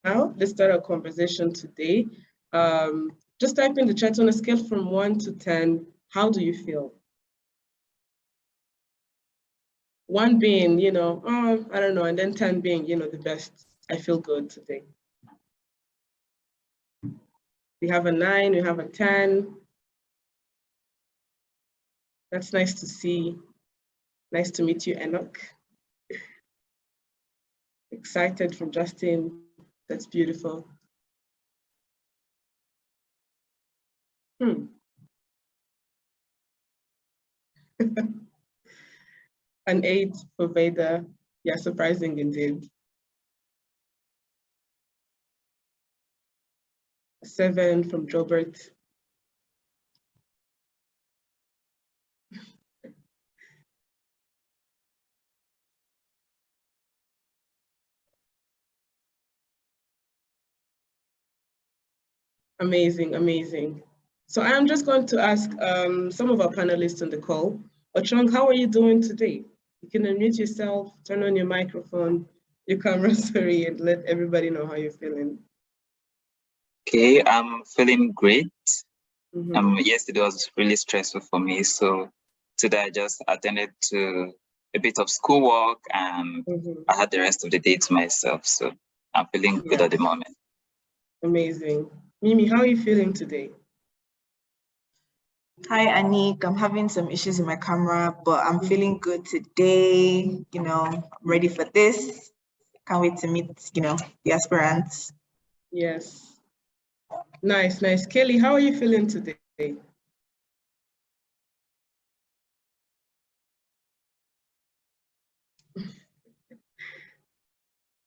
Now, let's start our conversation today. Just type in the chat on a scale from 1 to 10. How do you feel? 1 being, I don't know, and then 10 being, the best. I feel good today. We have a 9, we have a 10. That's nice to see. Nice to meet you, Enoch. Excited from Justin. That's beautiful. An 8 for Veda. Yeah, surprising indeed. 7 from Jobert. Amazing, amazing. So I'm just going to ask some of our panelists on the call. Ochong, how are you doing today? You can unmute yourself, turn on your microphone, your camera, sorry, and let everybody know how you're feeling. Okay, I'm feeling great. Yesterday was really stressful for me, so today I just attended to a bit of schoolwork and I had the rest of the day to myself, so I'm feeling good at the moment. Amazing. Mimi, how are you feeling today? Hi, Anik. I'm having some issues with my camera, but I'm feeling good today. I'm ready for this. Can't wait to meet, the aspirants. Yes. Nice, nice. Kelly, how are you feeling today?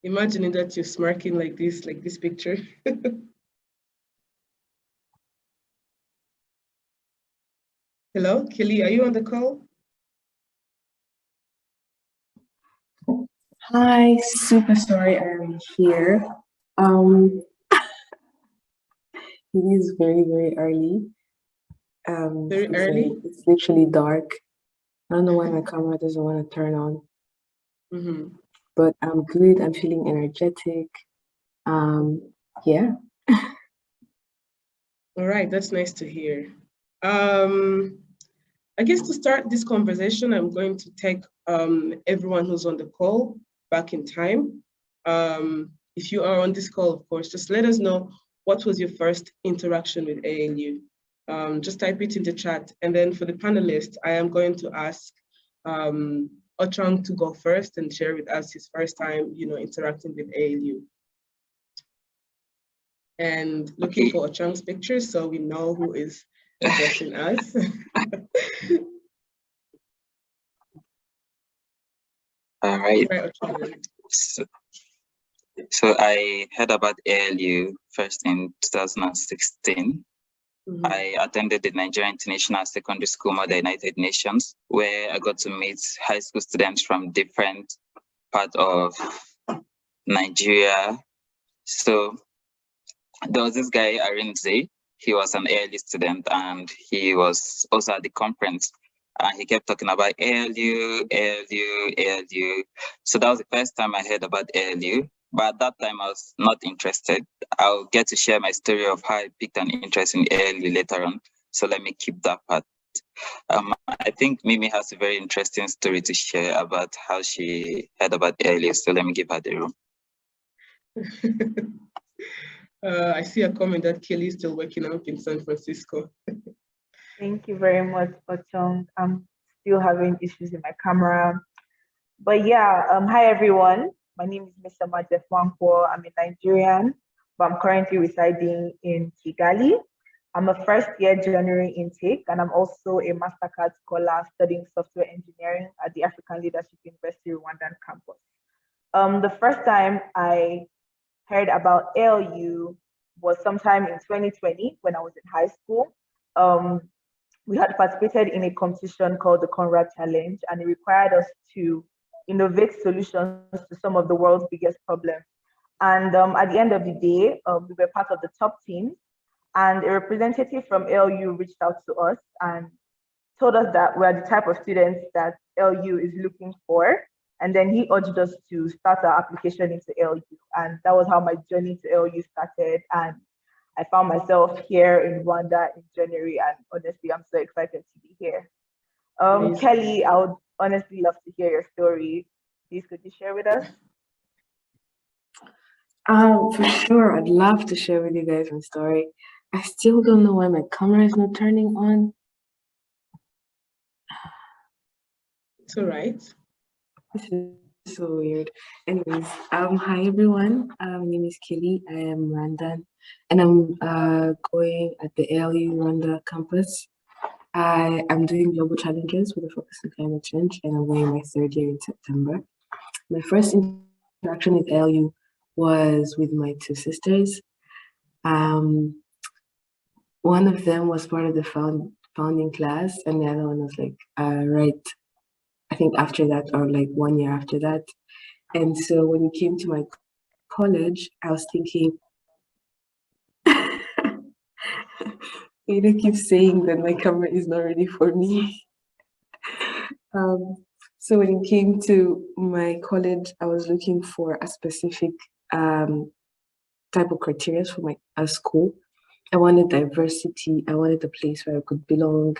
Imagining that you're smirking like this picture. Hello, Kelly, are you on the call? Hi, super sorry I'm here. It is very, very early. Very early? It's literally dark. I don't know why my camera doesn't want to turn on. But I'm good. I'm feeling energetic. Yeah. All right, that's nice to hear. I guess to start this conversation, I'm going to take everyone who's on the call back in time. If you are on this call, of course, just let us know what was your first interaction with ALU. Just type it in the chat. And then for the panelists, I am going to ask Ochang to go first and share with us his first time, interacting with ALU. And looking for Ochang's picture so we know who is addressing us. All right. So I heard about ALU first in 2016. I attended the Nigerian International Secondary School Mother United Nations, where I got to meet high school students from different parts of Nigeria. So there was this guy, Arinze. He was an ALU student and he was also at the conference. And he kept talking about ALU, ALU, ALU. So that was the first time I heard about ALU. But at that time, I was not interested. I'll get to share my story of how I picked an interest in ALU later on. So let me keep that part. I think Mimi has a very interesting story to share about how she heard about ALU. So let me give her the room. I see a comment that Kelly is still waking up in San Francisco. Thank you very much, Ochong. I'm still having issues with my camera. But yeah, hi everyone. My name is Mr. Majefwankwo. I'm a Nigerian, but I'm currently residing in Kigali. I'm a first-year January intake, and I'm also a masterclass scholar studying software engineering at the African Leadership University Rwandan campus. The first time I heard about ALU was sometime in 2020 when I was in high school. We had participated in a competition called the Conrad Challenge, and it required us to innovate solutions to some of the world's biggest problems. And at the end of the day, we were part of the top team, and a representative from ALU reached out to us and told us that we're the type of students that ALU is looking for, And then he urged us to start our application into ALU. And that was how my journey to ALU started. And I found myself here in Rwanda in January. And honestly, I'm so excited to be here. Kelly, I would honestly love to hear your story. Please, could you share with us? For sure, I'd love to share with you guys my story. I still don't know why my camera is not turning on. It's all right. This is so weird. Anyways, hi everyone. My name is Kelly. I am Rwandan, and I'm going at the ALU Rwanda campus. I am doing global challenges with a focus on climate change, and I'm going my third year in September. My first interaction with ALU was with my two sisters. One of them was part of the founding class, and the other one was like right, I think after that, or like 1 year after that. And so when it came to my college, I was thinking, you know, keep saying that my camera is not ready for me. So when it came to my college, I was looking for a specific type of criteria for my school. I wanted diversity. I wanted a place where I could belong,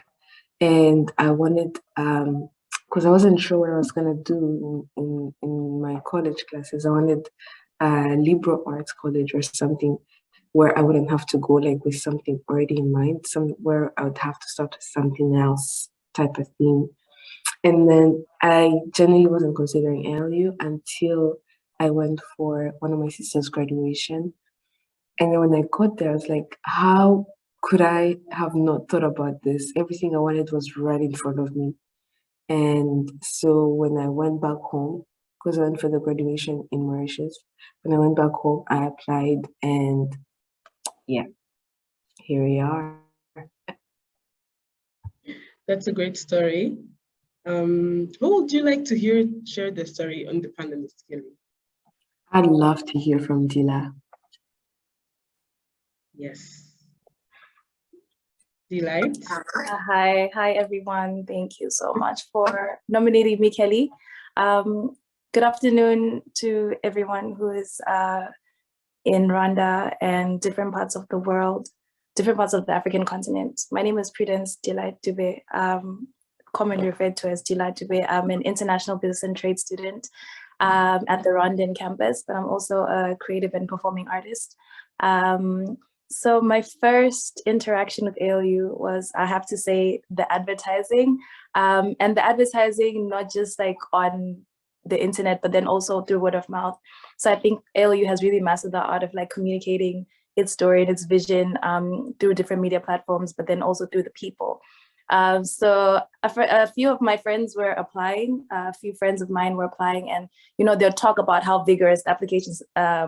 and I wanted because I wasn't sure what I was gonna do in my college classes. I wanted a liberal arts college or something where I wouldn't have to go like with something already in mind, somewhere I would have to start with something else type of thing. And then I generally wasn't considering ALU until I went for one of my sister's graduation. And then when I got there, I was like, how could I have not thought about this? Everything I wanted was right in front of me. And so when I went back home, because I went for the graduation in Mauritius, when I went back home, I applied, and yeah, here we are. That's a great story. Who would you like to share the story on the panelist, Kelly? I'd love to hear from Dila. Yes. Delight. Hi everyone. Thank you so much for nominating me, Kelly. Good afternoon to everyone who is in Rwanda and different parts of the world, different parts of the African continent. My name is Prudence Delight Dube, commonly referred to as Delight Dube. I'm an international business and trade student at the Rwandan campus, but I'm also a creative and performing artist. So my first interaction with ALU was, I have to say, the advertising, and the advertising not just like on the internet, but then also through word of mouth. So I think ALU has really mastered the art of like communicating its story and its vision through different media platforms, but then also through the people. So a few of my friends were applying, a few friends of mine were applying, and, you know, they'll talk about how vigorous the application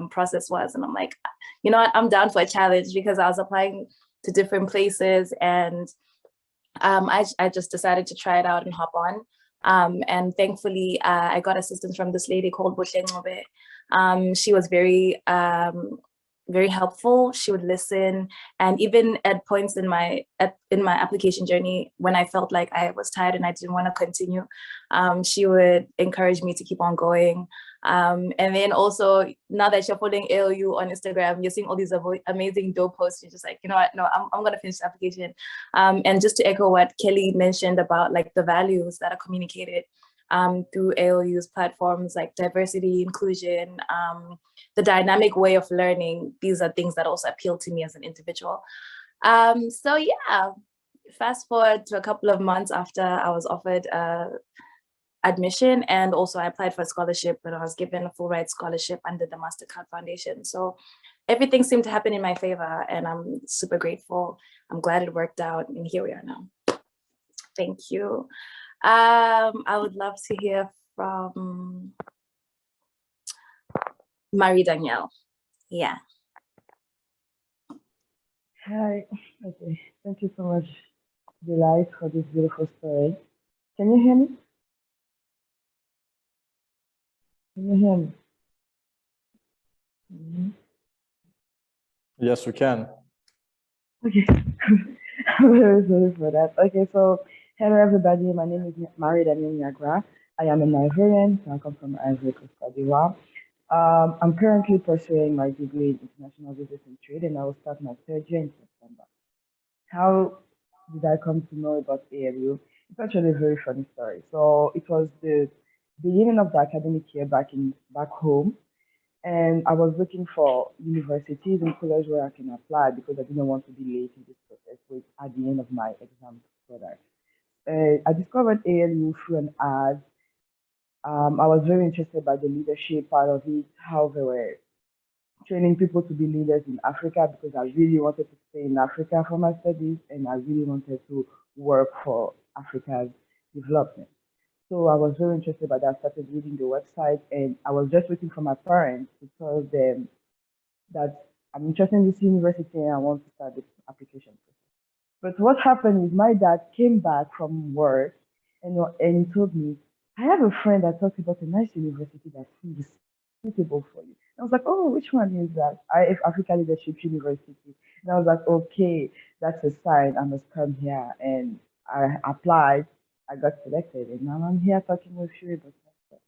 process was. And I'm like, you know what, I'm down for a challenge, because I was applying to different places, and I just decided to try it out and hop on. And thankfully, I got assistance from this lady called Boche. She was very helpful. She would listen, and even at points in my application journey, when I felt like I was tired and I didn't want to continue, she would encourage me to keep on going. And then also, now that you're following ALU on Instagram, you're seeing all these amazing dope posts. You're just like, you know what, no, I'm gonna finish the application. And just to echo what Kelly mentioned about like the values that are communicated through ALU's platforms, like diversity, inclusion, the dynamic way of learning. These are things that also appeal to me as an individual. So yeah, fast forward to a couple of months after I was offered admission, and also I applied for a scholarship, and I was given a full ride scholarship under the Masterclass Foundation. So everything seemed to happen in my favor, and I'm super grateful. I'm glad it worked out, and here we are now. Thank you. I would love to hear from Marie Danielle. Yeah. Hi. Okay. Thank you so much, Delight, for this beautiful story. Can you hear me? Can you hear me? Mm-hmm. Yes, we can. Okay. I'm very sorry for that. Okay, so hello everybody. My name is Marie Danielle Niagara. I am a Nigerian, so I come from Ivory Coast, Cote d'Ivoire. I'm currently pursuing my degree in international business and trade, and I will start my third year in September. How did I come to know about ALU? It's actually a very funny story. So it was the beginning of the academic year back home, and I was looking for universities and colleges where I can apply because I didn't want to be late in this process with at the end of my exam product. I discovered ALU through an ad. I was very interested by the leadership part of it, how they were training people to be leaders in Africa because I really wanted to stay in Africa for my studies and I really wanted to work for Africa's development. So I was very interested by that. I started reading the website and I was just waiting for my parents to tell them that I'm interested in this university and I want to start the application process. But what happened is my dad came back from work and he told me, I have a friend that talks about a nice university that is suitable for you. And I was like, oh, which one is that? IF Africa Leadership University. And I was like, okay, that's a sign. I must come here. And I applied. I got selected. And now I'm here talking with you about that.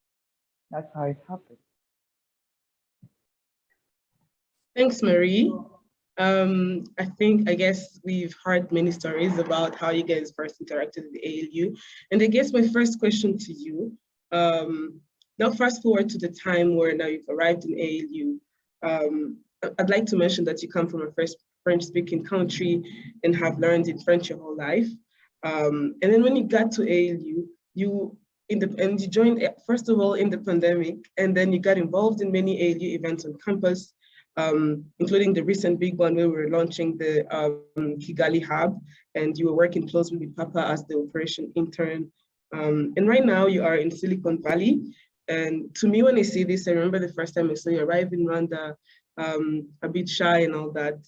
That's how it happened. Thanks, Marie. I guess we've heard many stories about how you guys first interacted with the ALU. And I guess my first question to you, now fast forward to the time where now you've arrived in ALU. I'd like to mention that you come from a French-speaking country and have learned in French your whole life. And then when you got to ALU, you joined, first of all, in the pandemic, and then you got involved in many ALU events on campus, including the recent big one where we were launching the Kigali Hub, and you were working closely with Papa as the operation intern. And right now you are in Silicon Valley. And to me, when I see this, I remember the first time I saw you arrive in Rwanda, a bit shy and all that.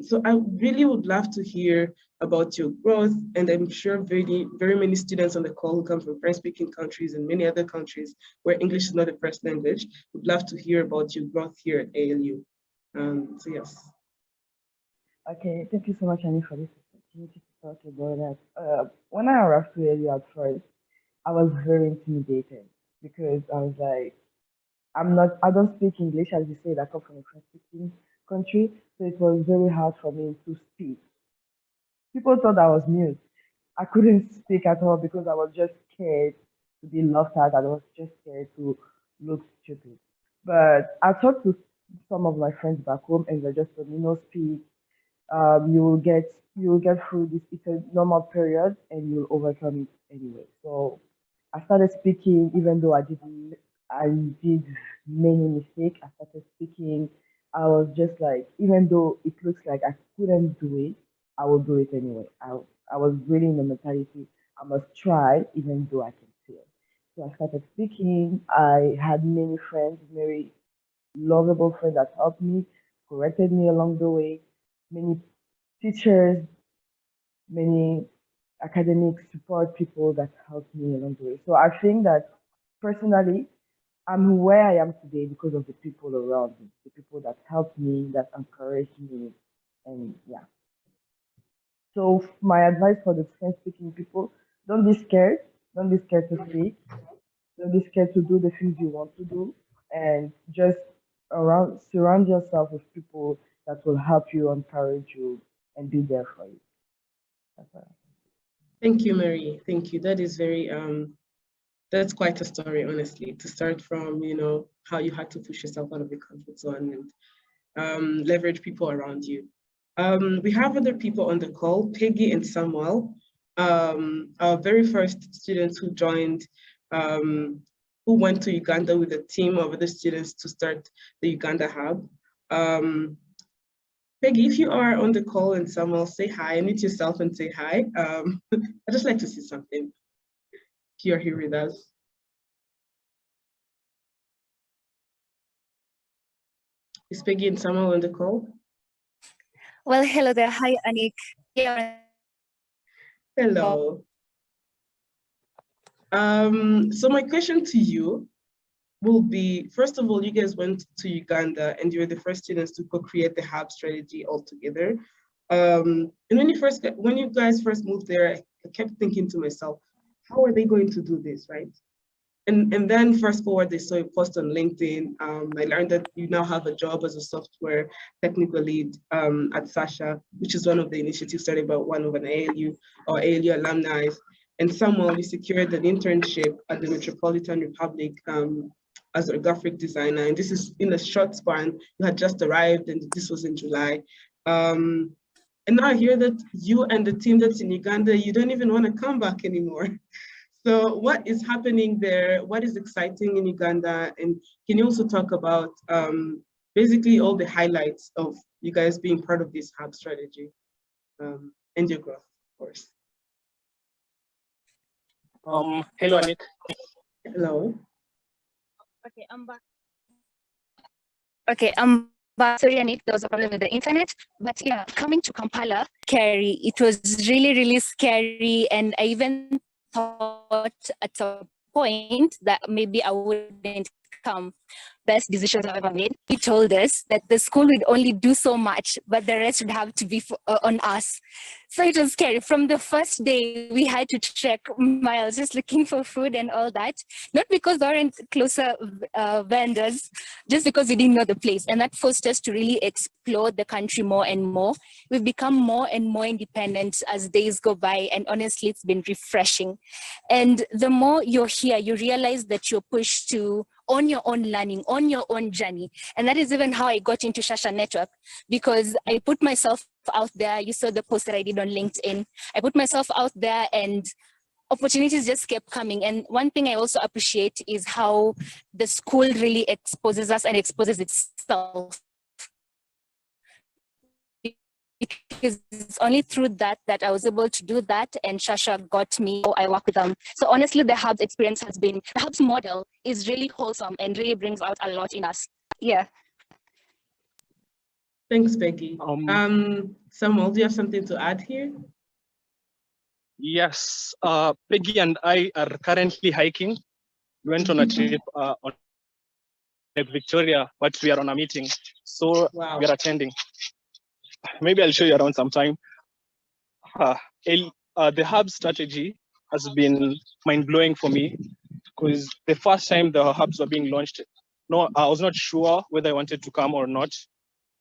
So I really would love to hear about your growth, and I'm sure very, very many students on the call who come from French-speaking countries and many other countries where English is not a first language would love to hear about your growth here at ALU. So yes. Okay, thank you so much, Annie, for this opportunity to talk about that. When I arrived to ALU at first, I was very intimidated because I was like, I don't speak English, as you said, I come from a French-speaking country, so it was very hard for me to speak. People thought I was mute. I couldn't speak at all because I was just scared to be laughed at. I was just scared to look stupid. But I talked to some of my friends back home, and they just told me, no, speak. You will get through this. It's a normal period, and you'll overcome it anyway. So I started speaking, even though I did many mistakes. I started speaking. I was just like, even though it looks like I couldn't do it, I will do it anyway. I was really in the mentality, I must try even though I can fail. So I started speaking. I had many friends, very lovable friends that helped me, corrected me along the way, many teachers, many academic support people that helped me along the way. So I think that personally, I'm where I am today because of the people around me, the people that helped me, that encouraged me, and yeah. So my advice for the French-speaking people, don't be scared. Don't be scared to speak. Don't be scared to do the things you want to do. And just surround yourself with people that will help you, encourage you, and be there for you. That's all. Thank you, Marie. Thank you. That is very, that's quite a story, honestly, to start from, how you had to push yourself out of the comfort zone and leverage people around you. We have other people on the call, Peggy and Samuel, our very first students who joined, who went to Uganda with a team of other students to start the Uganda Hub. Peggy, if you are on the call and Samuel, say hi, unmute yourself and say hi. I'd just like to see something if you're here with us. Is Peggy and Samuel on the call? Well, hello there. Hi, Anik. Yeah. Hello. So my question to you will be, first of all, you guys went to Uganda and you were the first students to co-create the hub strategy altogether. And when you guys first moved there, I kept thinking to myself, how are they going to do this, right? And then fast forward, they saw a post on LinkedIn. I learned that you now have a job as a software technical lead at Sasha, which is one of the initiatives started by one of an ALU or ALU alumni. And Samuel, you secured an internship at the Metropolitan Republic as a graphic designer. And this is in a short span. You had just arrived, and this was in July. And now I hear that you and the team that's in Uganda, you don't even want to come back anymore. So what is happening there? What is exciting in Uganda? And can you also talk about basically all the highlights of you guys being part of this hub strategy and your growth, of course? Hello, Anik. Hello. Okay, I'm back. Okay, I'm back. Sorry, Anik, there was a problem with the internet. But yeah, coming to Kampala, scary. It was really, really scary. And I even thought at a point that maybe I wouldn't come. Best decisions I've ever made. He told us that the school would only do so much, but the rest would have to be on us. So it was scary. From the first day, we had to trek miles just looking for food and all that. Not because there aren't closer vendors, just because we didn't know the place. And that forced us to really explore the country more and more. We've become more and more independent as days go by. And honestly, it's been refreshing. And the more you're here, you realize that you're pushed to on your own learning, on your own journey. And that is even how I got into Shasha Network, because I put myself out there. You saw the post that I did on LinkedIn. I put myself out there and opportunities just kept coming. And one thing I also appreciate is how the school really exposes us and exposes itself. Because it's only through that I was able to do that, and Shasha got me. I work with them. So honestly, the Hubs experience has been, the Hubs model is really wholesome and really brings out a lot in us. Yeah. Thanks, Becky. Samuel, do you have something to add here? Yes, Peggy and I are currently hiking. We went on a trip on Lake Victoria, but we are on a meeting. So wow. We are attending. Maybe I'll show you around sometime. The hub strategy has been mind-blowing for me, because the first time the hubs were being launched, no, I was not sure whether I wanted to come or not.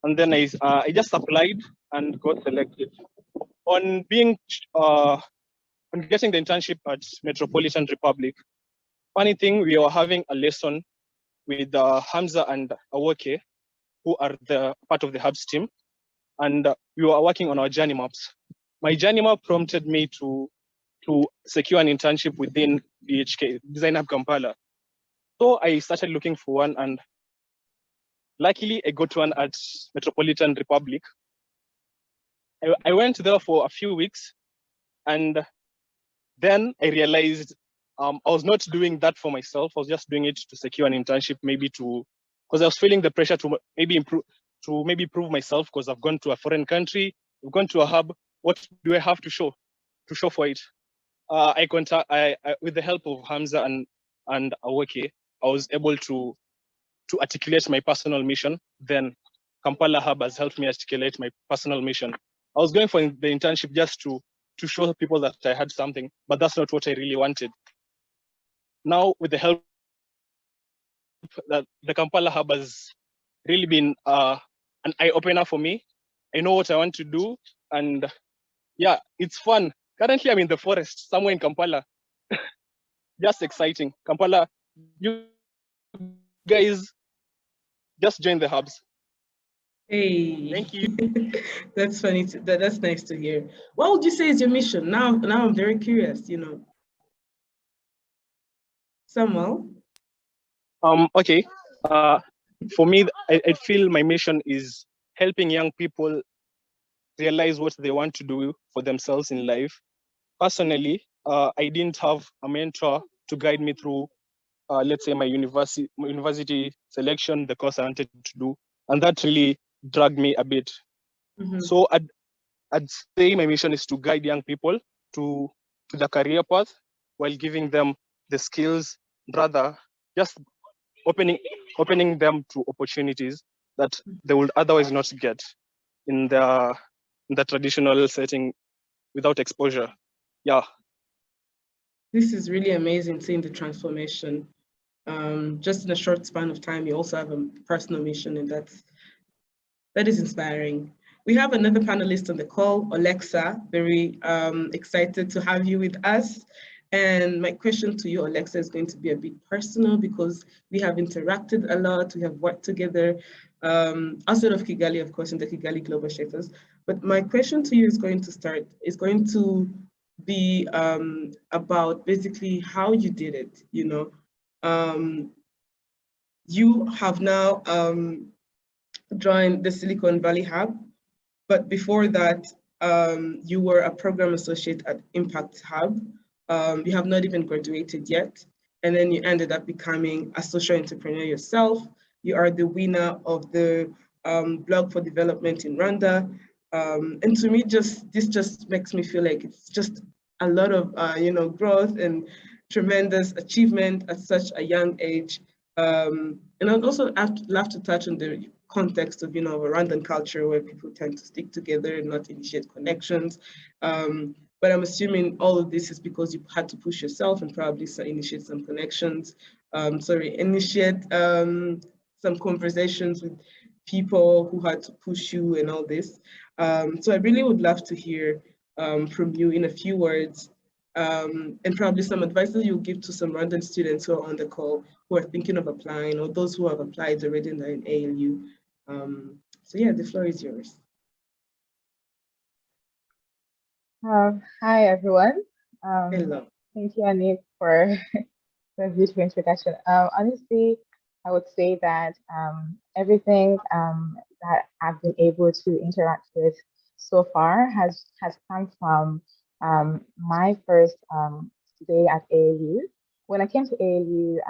And then I just applied and got selected. On getting the internship at Metropolitan Republic, funny thing, we were having a lesson with Hamza and Awoke, who are the part of the hubs team. And we were working on our journey maps. My journey map prompted me to secure an internship within BHK, Design Hub Kampala. So I started looking for one, and luckily I got one at Metropolitan Republic. I went there for a few weeks, and then I realized I was not doing that for myself. I was just doing it to secure an internship, because I was feeling the pressure to maybe prove myself, because I've gone to a foreign country, I've gone to a hub. What do I have to show for it? With the help of Hamza and Awoke, I was able to articulate my personal mission. Then Kampala Hub has helped me articulate my personal mission. I was going for the internship just to show people that I had something, but that's not what I really wanted. Now, with the help that the Kampala Hub has really been an eye-opener for me. I know what I want to do, and yeah, it's fun. Currently, I'm in the forest, somewhere in Kampala. Just exciting. Kampala, you guys just join the hubs. Hey, thank you. That's funny. That's nice to hear. What would you say is your mission? Now I'm very curious. Samuel. Okay. For me, I feel my mission is helping young people realize what they want to do for themselves in life. Personally, I didn't have a mentor to guide me through, let's say, my university selection, the course I wanted to do, and that really dragged me a bit. Mm-hmm. So I'd say my mission is to guide young people to the career path while giving them the skills, rather just opening them to opportunities that they would otherwise not get in the traditional setting without exposure. Yeah. This is really amazing seeing the transformation. Just in a short span of time, you also have a personal mission, and that is inspiring. We have another panelist on the call, Alexa. Very excited to have you with us. And my question to you, Alexa, is going to be a bit personal because we have interacted a lot, we have worked together outside of Kigali, of course, in the Kigali Global Shelters. But my question to you is going to be about basically how you did it, you know. You have now joined the Silicon Valley Hub, but before that, you were a program associate at Impact Hub. You have not even graduated yet. And then you ended up becoming a social entrepreneur yourself. You are the winner of the blog for development in Rwanda. And to me, this just makes me feel like it's just a lot of growth and tremendous achievement at such a young age. And I'd also love to touch on the context of, a Rwandan culture where people tend to stick together and not initiate connections. But I'm assuming all of this is because you had to push yourself and probably initiate some connections, initiate some conversations with people who had to push you and all this. So I really would love to hear from you in a few words, and probably some advice that you'll give to some Rwandan students who are on the call who are thinking of applying, or those who have applied already in ALU. So yeah, the floor is yours. Hi, everyone. Hello. Thank you, Anik, for the beautiful introduction. Honestly, I would say that everything that I've been able to interact with so far has come from my first day at ALU. When I came to ALU,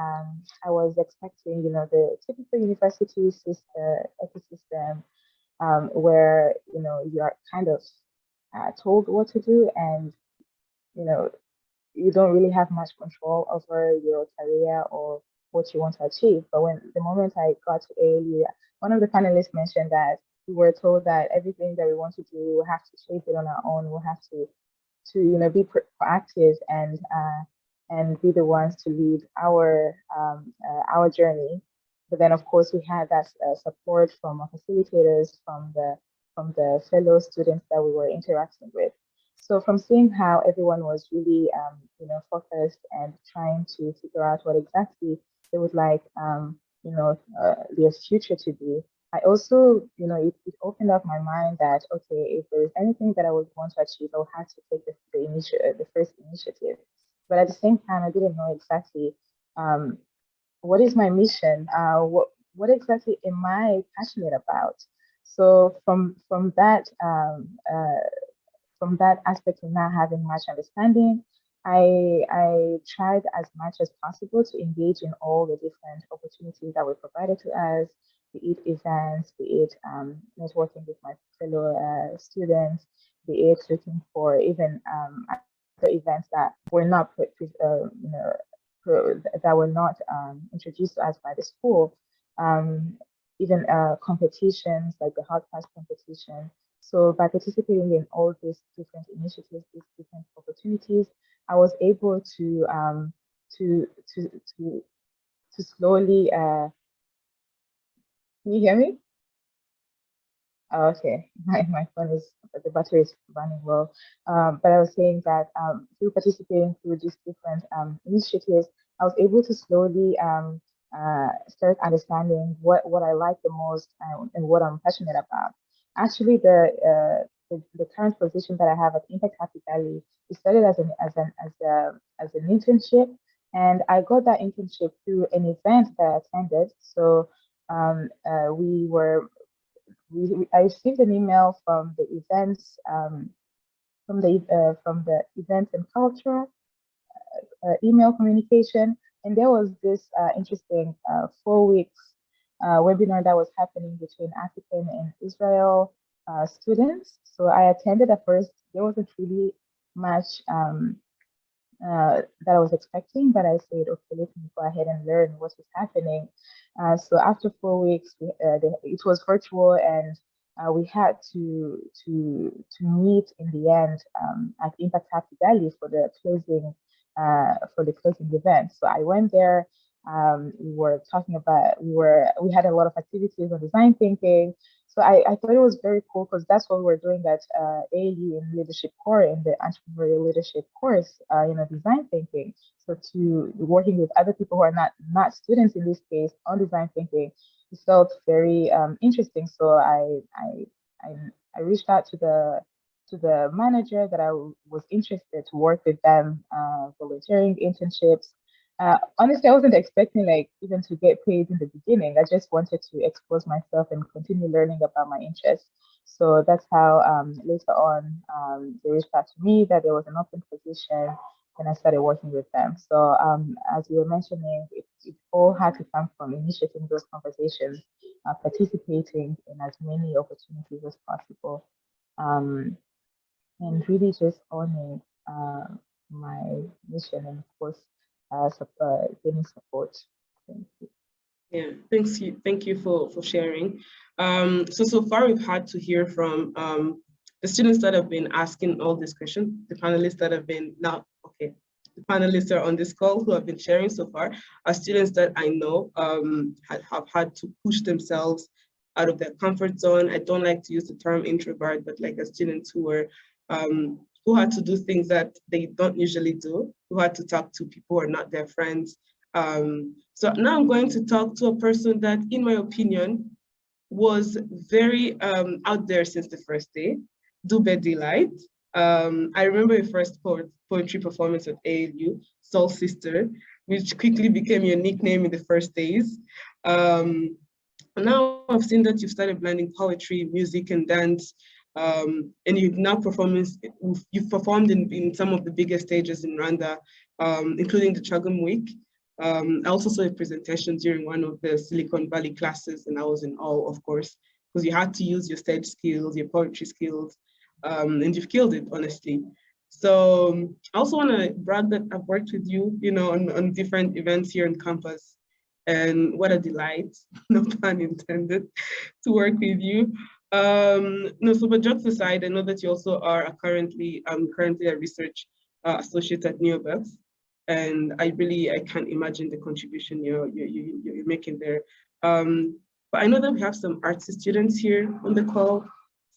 I was expecting, the typical university ecosystem where, you are kind of told what to do, and you don't really have much control over your career or what you want to achieve. But the moment I got to ALU, one of the panelists mentioned that we were told that everything that we want to do, we'll have to shape it on our own. We'll have to be proactive and be the ones to lead our journey. But then, of course, we had that support from our facilitators, from the fellow students that we were interacting with. So from seeing how everyone was really, focused and trying to figure out what exactly they would like, their future to be, I also, it opened up my mind that, okay, if there is anything that I would want to achieve, I would have to take the first initiative. But at the same time, I didn't know exactly what is my mission, what exactly am I passionate about. So from that aspect of not having much understanding, I tried as much as possible to engage in all the different opportunities that were provided to us, be it events, be it networking with my fellow students, be it looking for even other events that were not that were not introduced to us by the school, even competitions like the hard pass competition. So by participating in all these different initiatives, these different opportunities, I was able to slowly. Can you hear me? Oh, okay, my phone is, the battery is running low. But I was saying that through participating through these different initiatives, I was able to slowly start understanding what I like the most and what I'm passionate about. Actually, the current position that I have at Impact Kigali, it started as an internship, and I got that internship through an event that I attended. So I received an email from the events from the events and culture email communication, and there was this interesting 4 weeks webinar that was happening between African and Israel students. So I attended at first. There wasn't really much that I was expecting, but I said, okay, let me go ahead and learn what is happening. So after 4 weeks, it was virtual, and we had to meet in the end at Impact Kigali for the for the closing event. So I went there. We were talking about, we had a lot of activities on design thinking. So I thought it was very cool because that's what we were doing at ALU in leadership core, in the entrepreneurial leadership course, design thinking. So to working with other people who are not students in this case on design thinking, it felt very interesting. So I reached out to the manager that I was interested to work with them, volunteering, internships. Honestly, I wasn't expecting even to get paid in the beginning. I just wanted to expose myself and continue learning about my interests. So that's how later on they reached out to me that there was an open position, and I started working with them. So as you were mentioning, it all had to come from initiating those conversations, participating in as many opportunities as possible, and really just owning my mission, and of course getting support. Thank you. Yeah, thank you for sharing. So far we've had to hear from the students that have been asking all these questions, the panelists that have been the panelists are on this call who have been sharing so far are students that I know have had to push themselves out of their comfort zone. I don't like to use the term introvert, but like students who had to do things that they don't usually do, who had to talk to people who are not their friends. So now I'm going to talk to a person that, in my opinion, was very out there since the first day, Dube Delight. I remember your first poetry performance at ALU, Soul Sister, which quickly became your nickname in the first days. Now I've seen that you've started blending poetry, music, and dance. And you've performed in some of the biggest stages in Rwanda, including the Chagum Week. I also saw a presentation during one of the Silicon Valley classes, and I was in awe, of course, because you had to use your stage skills, your poetry skills, and you've killed it, honestly. So I also want to brag that I've worked with you, on different events here on campus, and what a delight, no pun intended, to work with you. So but jokes aside, I know that you also are currently a research associate at Neobus, and I can't imagine the contribution you're making there. But I know that we have some artsy students here on the call,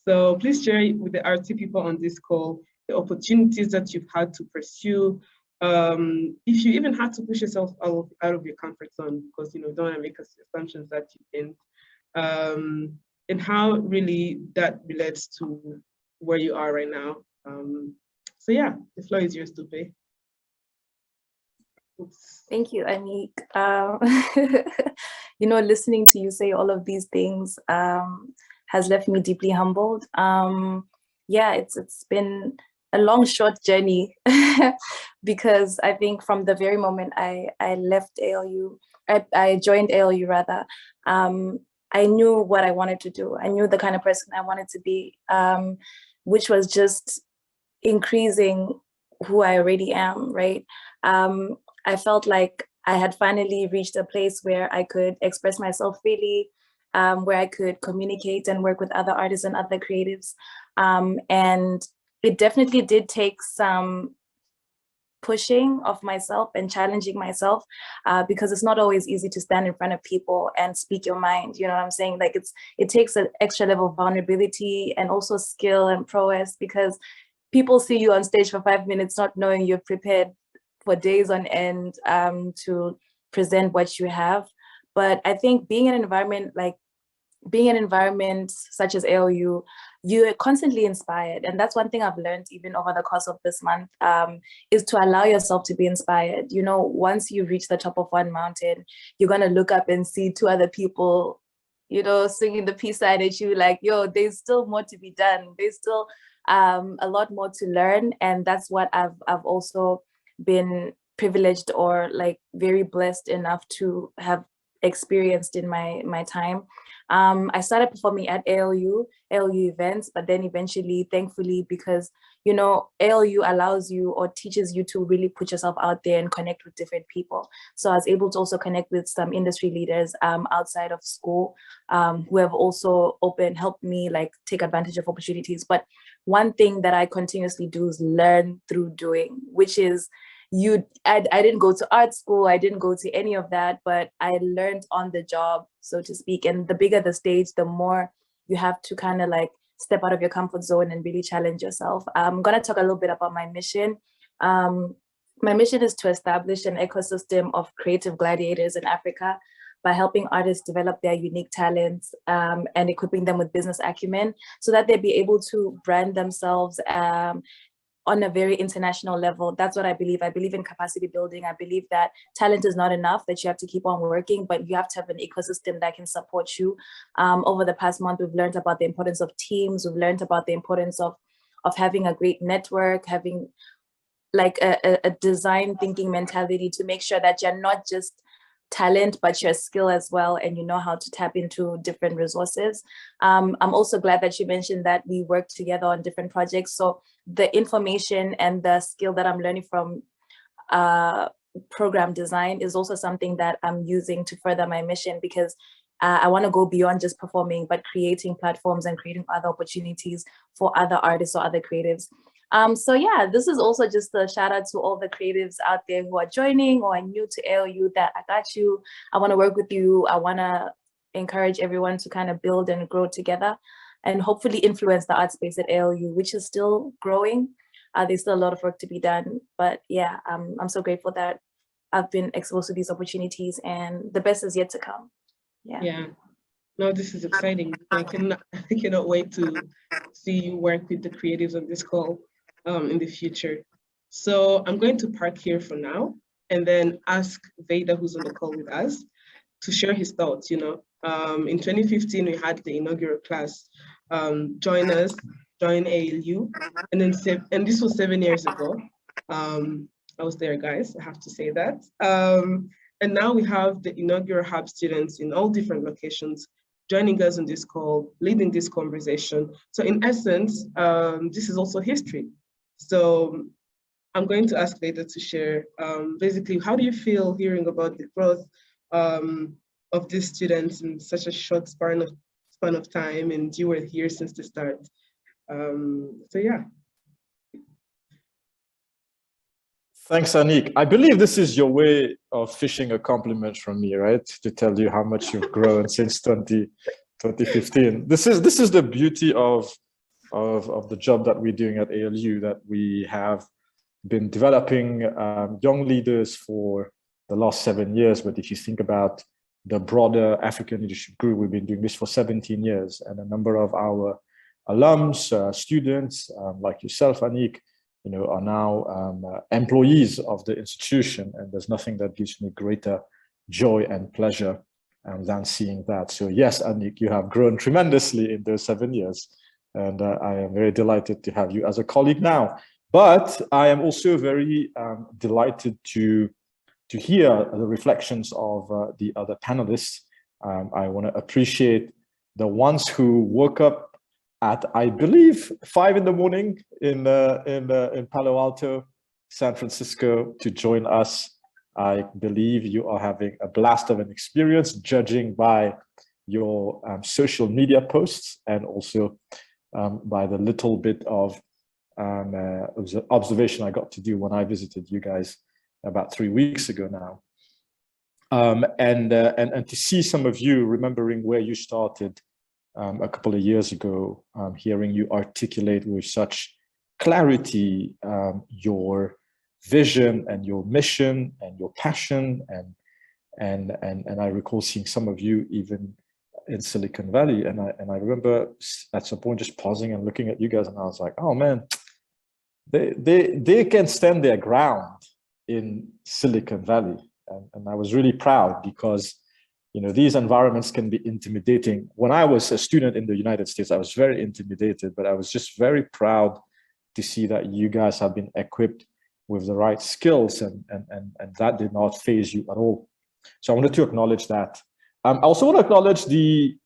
so please share with the artsy people on this call the opportunities that you've had to pursue. If you even had to push yourself out of your comfort zone, because don't want to make assumptions that you didn't. And how really that relates to where you are right now. So yeah, the floor is yours, Dupe. Thank you, Anik. Listening to you say all of these things has left me deeply humbled. It's been a long, short journey because I think from the very moment I left ALU, I joined ALU rather, I knew what I wanted to do. I knew the kind of person I wanted to be, which was just increasing who I already am, right? I felt like I had finally reached a place where I could express myself freely, where I could communicate and work with other artists and other creatives. And it definitely did take some pushing of myself and challenging myself, because it's not always easy to stand in front of people and speak your mind. You know what I'm saying? Like it takes an extra level of vulnerability and also skill and prowess, because people see you on stage for 5 minutes not knowing you're prepared for days on end to present what you have. But I think being in an environment such as ALU, you're constantly inspired. And that's one thing I've learned even over the course of this month, is to allow yourself to be inspired. Once you reach the top of one mountain, you're going to look up and see two other people, singing the peace sign at you, like, yo, there's still more to be done. There's still a lot more to learn. And that's what I've also been privileged or very blessed enough to have experienced in my time. I started performing at ALU events, but then eventually, thankfully, because ALU allows you or teaches you to really put yourself out there and connect with different people. So I was able to also connect with some industry leaders outside of school, who have also helped me take advantage of opportunities. But one thing that I continuously do is learn through doing, which is I didn't go to art school, I didn't go to any of that, but I learned on the job, so to speak. And the bigger the stage, the more you have to kind of like step out of your comfort zone and really challenge yourself. I'm going to talk a little bit about my mission. My mission is to establish an ecosystem of creative gladiators in Africa by helping artists develop their unique talents and equipping them with business acumen so that they'll be able to brand themselves on a very international level. That's what I believe. I believe in capacity building. I believe that talent is not enough, that you have to keep on working, but you have to have an ecosystem that can support you. Over the past month, we've learned about the importance of teams. We've learned about the importance of having a great network, having like a design thinking mentality to make sure that you're not just talent, but your skill as well, and you know how to tap into different resources. I'm also glad that you mentioned that we work together on different projects. So the information and the skill that I'm learning from program design is also something that I'm using to further my mission, because I want to go beyond just performing, but creating platforms and creating other opportunities for other artists or other creatives. So yeah, this is also just a shout out to all the creatives out there who are joining or are new to ALU, that I got you. I want to work with you. I want to encourage everyone to kind of build and grow together and hopefully influence the art space at ALU, which is still growing. There's still a lot of work to be done, but yeah, I'm so grateful that I've been exposed to these opportunities, and the best is yet to come. Yeah. No, this is exciting. I cannot wait to see you work with the creatives on this call in the future. So I'm going to park here for now and then ask Veda, who's on the call with us, to share his thoughts. In 2015, we had the inaugural class join ALU, and this was 7 years ago. I was there, guys, I have to say that. And now we have the inaugural Hub students in all different locations joining us on this call, leading this conversation. So in essence, this is also history. So I'm going to ask Veda to share, basically, how do you feel hearing about the growth of these students in such a short span of time, and you were here since the start? So yeah. Thanks, Anik. I believe this is your way of fishing a compliment from me, right? To tell you how much you've grown since 2015. This is the beauty of the job that we're doing at ALU, that we have been developing young leaders for the last 7 years. But if you think about the broader African Leadership Group, we've been doing this for 17 years. And a number of our alums, students, like yourself, Anik, are now employees of the institution. And there's nothing that gives me greater joy and pleasure than seeing that. So yes, Anik, you have grown tremendously in those 7 years. And I am very delighted to have you as a colleague now. But I am also very delighted to hear the reflections of the other panelists. I want to appreciate the ones who woke up at, I believe, 5 in the morning in Palo Alto, San Francisco, to join us. I believe you are having a blast of an experience, judging by your social media posts, and also by the little bit of observation I got to do when I visited you guys about 3 weeks ago now. And to see some of you remembering where you started a couple of years ago, hearing you articulate with such clarity your vision and your mission and your passion, and I recall seeing some of you even in Silicon Valley, and I remember at some point just pausing and looking at you guys, and I was like, oh man, they can stand their ground in Silicon Valley, and I was really proud, because these environments can be intimidating. When I was a student in the United States, I was very intimidated, but I was just very proud to see that you guys have been equipped with the right skills, and that did not faze you at all. So I wanted to acknowledge that. I also want to acknowledge the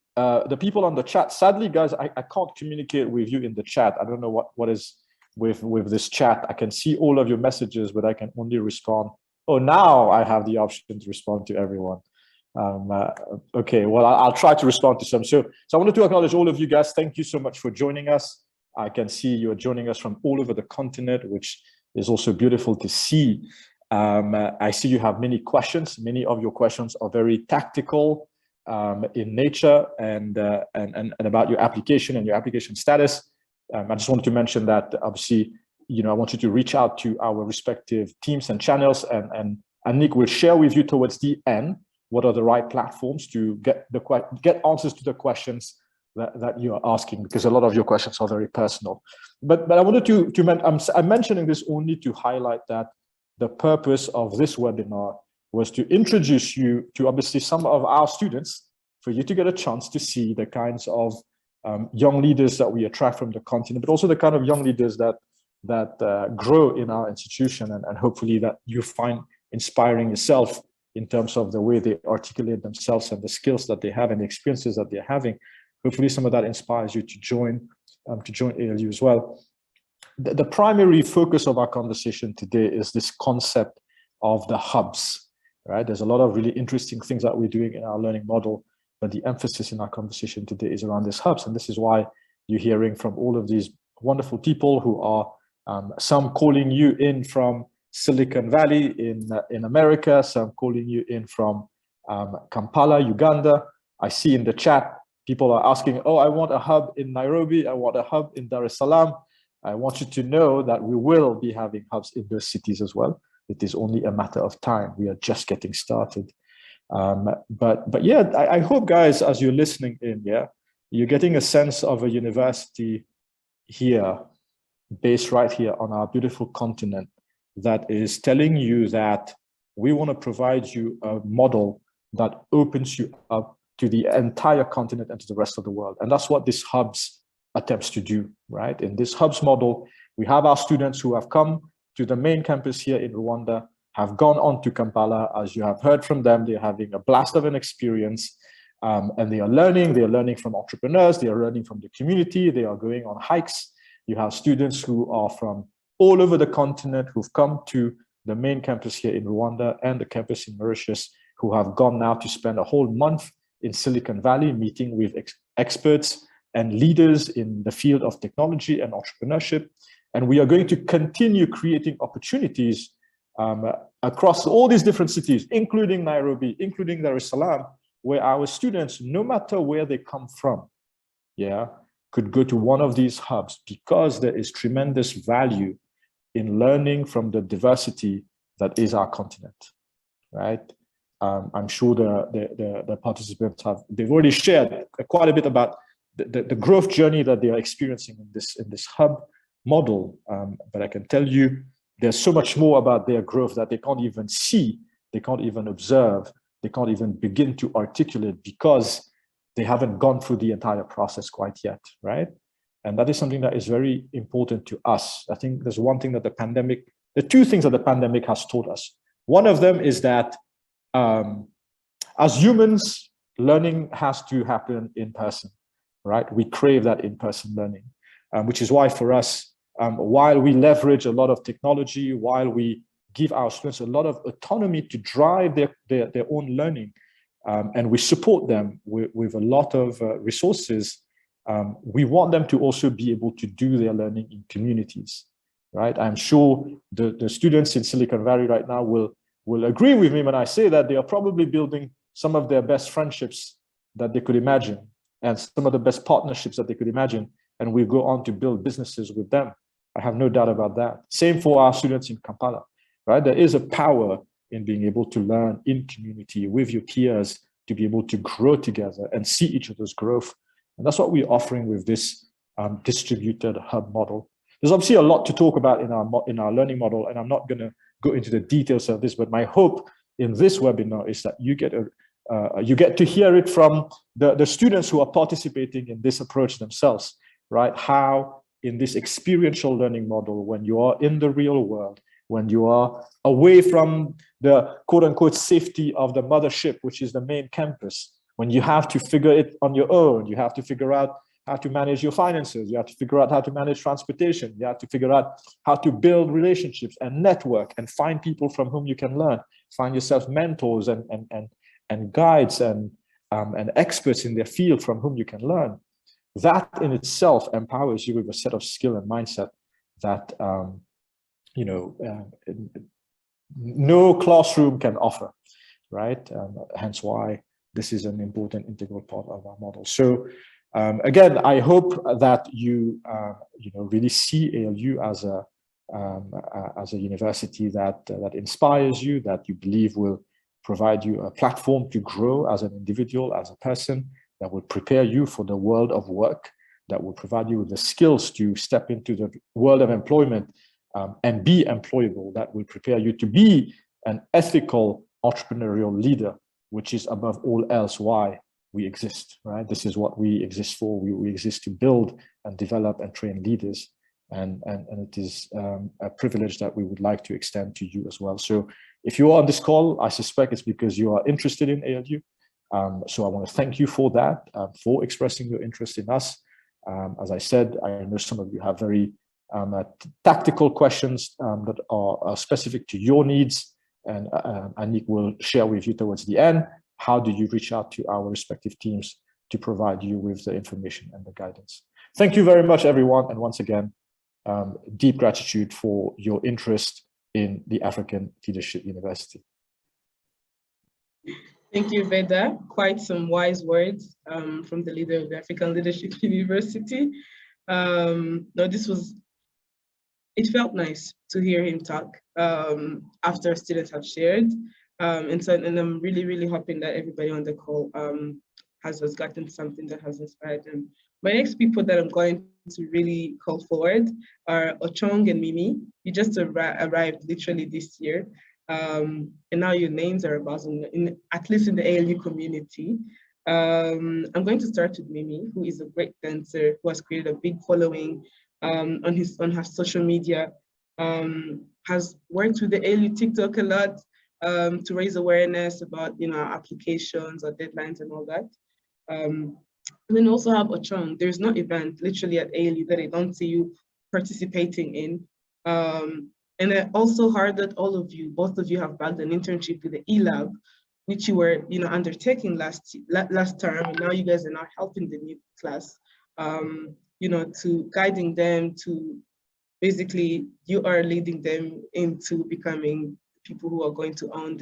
people on the chat. Sadly, guys, I can't communicate with you in the chat. I don't know what is with this chat. I can see all of your messages, but I can only respond. Oh, now I have the option to respond to everyone. Okay, well, I'll try to respond to some. So I wanted to acknowledge all of you guys. Thank you so much for joining us. I can see you're joining us from all over the continent, which is also beautiful to see. I see you have many questions. Many of your questions are very tactical in nature and about your application and your application status. I just wanted to mention that obviously, I want you to reach out to our respective teams and channels, and Nick will share with you towards the end what are the right platforms to get answers to the questions that you are asking, because a lot of your questions are very personal. But I wanted I'm mentioning this only to highlight that the purpose of this webinar was to introduce you to obviously some of our students, for you to get a chance to see the kinds of young leaders that we attract from the continent, but also the kind of young leaders that grow in our institution, and hopefully that you find inspiring yourself in terms of the way they articulate themselves and the skills that they have and the experiences that they're having. Hopefully some of that inspires you to join ALU as well. The primary focus of our conversation today is this concept of the hubs, right? There's a lot of really interesting things that we're doing in our learning model, but the emphasis in our conversation today is around these hubs. And this is why you're hearing from all of these wonderful people who are some calling you in from Silicon Valley in America, some calling you in from Kampala, Uganda. I see in the chat, people are asking, oh, I want a hub in Nairobi, I want a hub in Dar es Salaam. I want you to know that we will be having hubs in those cities as well. It is only a matter of time. We are just getting started. But yeah, I hope, guys, as you're listening in, you're getting a sense of a university here, based right here on our beautiful continent, that is telling you that we want to provide you a model that opens you up to the entire continent and to the rest of the world. And that's what this hubs attempts to do, right? In this hubs model, we have our students who have come to the main campus here in Rwanda, have gone on to Kampala. As you have heard from them, they're having a blast of an experience, and they are learning from entrepreneurs, they are learning from the community, they are going on hikes. You have students who are from all over the continent who've come to the main campus here in Rwanda and the campus in Mauritius, who have gone now to spend a whole month in Silicon Valley meeting with experts and leaders in the field of technology and entrepreneurship. And we are going to continue creating opportunities across all these different cities, including Nairobi, including Dar es Salaam, where our students, no matter where they come from, could go to one of these hubs, because there is tremendous value in learning from the diversity that is our continent, right? I'm sure the participants they've already shared quite a bit about the growth journey that they are experiencing in this hub model. But I can tell you, there's so much more about their growth that they can't even see, they can't even observe, they can't even begin to articulate, because they haven't gone through the entire process quite yet, right? And that is something that is very important to us. I think there's one thing that the two things that the pandemic has taught us. One of them is that as humans, learning has to happen in person, right? We crave that in-person learning, which is why for us, while we leverage a lot of technology, while we give our students a lot of autonomy to drive their own learning, and we support them with a lot of resources, we want them to also be able to do their learning in communities, right? I'm sure the students in Silicon Valley right now will agree with me when I say that they are probably building some of their best friendships that they could imagine, and some of the best partnerships that they could imagine, and we go on to build businesses with them. I have no doubt about that. Same for our students in Kampala, right? There is a power in being able to learn in community with your peers, to be able to grow together and see each other's growth. And that's what we're offering with this distributed hub model. There's obviously a lot to talk about in our learning model, and I'm not going to go into the details of this, but my hope in this webinar is that you get to hear it from the students who are participating in this approach themselves, right? How in this experiential learning model, when you are in the real world, when you are away from the quote unquote safety of the mothership, which is the main campus, when you have to figure it on your own, you have to figure out how to manage your finances, you have to figure out how to manage transportation, you have to figure out how to build relationships and network and find people from whom you can learn, find yourself mentors and guides and experts in their field from whom you can learn. That in itself empowers you with a set of skill and mindset that no classroom can offer, right? Hence why this is an important integral part of our model. So again, I hope that you really see ALU as a university that inspires you, that you believe will provide you a platform to grow as an individual, as a person, that will prepare you for the world of work, that will provide you with the skills to step into the world of employment and be employable, that will prepare you to be an ethical entrepreneurial leader, which is above all else why we exist, right? This is what we exist for. We exist to build and develop and train leaders. And it is a privilege that we would like to extend to you as well. So if you are on this call, I suspect it's because you are interested in ALU. So I want to thank you for that, for expressing your interest in us. As I said, I know some of you have very tactical questions that are specific to your needs, and Anik will share with you towards the end. How do you reach out to our respective teams to provide you with the information and the guidance? Thank you very much, everyone. And once again, deep gratitude for your interest in the African Leadership University. Thank you, Veda. Quite some wise words from the leader of the African Leadership University. It felt nice to hear him talk after students have shared. And I'm really, really hoping that everybody on the call has gotten something that has inspired them. My next people that I'm going to really call forward are Ochong and Mimi. You just arrived literally this year. And now your names are buzzing, at least in the ALU community. I'm going to start with Mimi, who is a great dancer, who has created a big following on her social media, has worked with the ALU TikTok a lot to raise awareness about applications or deadlines and all that. And then also have Ochong. There's no event literally at ALU that I don't see you participating in. And I also heard that both of you have bagged an internship with the eLab, which you were undertaking last term, and now you guys are now helping the new class, to guiding them to basically you are leading them into becoming people who are going to own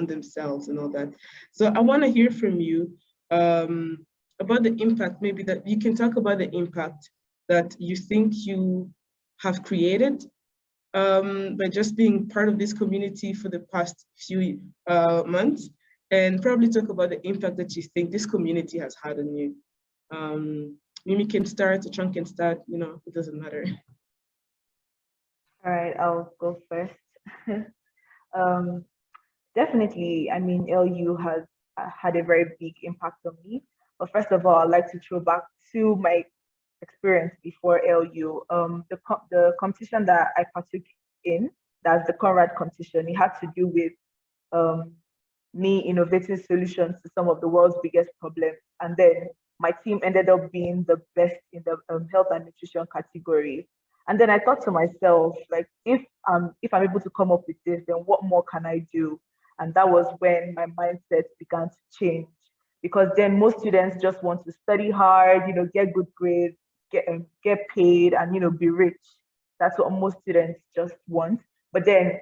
themselves and all that. So I want to hear from you about the impact, maybe that you can talk about the impact that you think you have created by just being part of this community for the past few months, and probably talk about the impact that you think this community has had on you. Mimi can start, Ochong can start, it doesn't matter. All right, I'll go first. Definitely, I mean, ALU has had a very big impact on me. But first of all, I'd like to throw back to my experience before ALU. The competition that I partook in, that's the Conrad competition, it had to do with me innovating solutions to some of the world's biggest problems. And then my team ended up being the best in the health and nutrition category. And then I thought to myself, like, if I'm able to come up with this, then what more can I do? And that was when my mindset began to change, because then most students just want to study hard, get good grades, get paid, and be rich. That's what most students just want. But then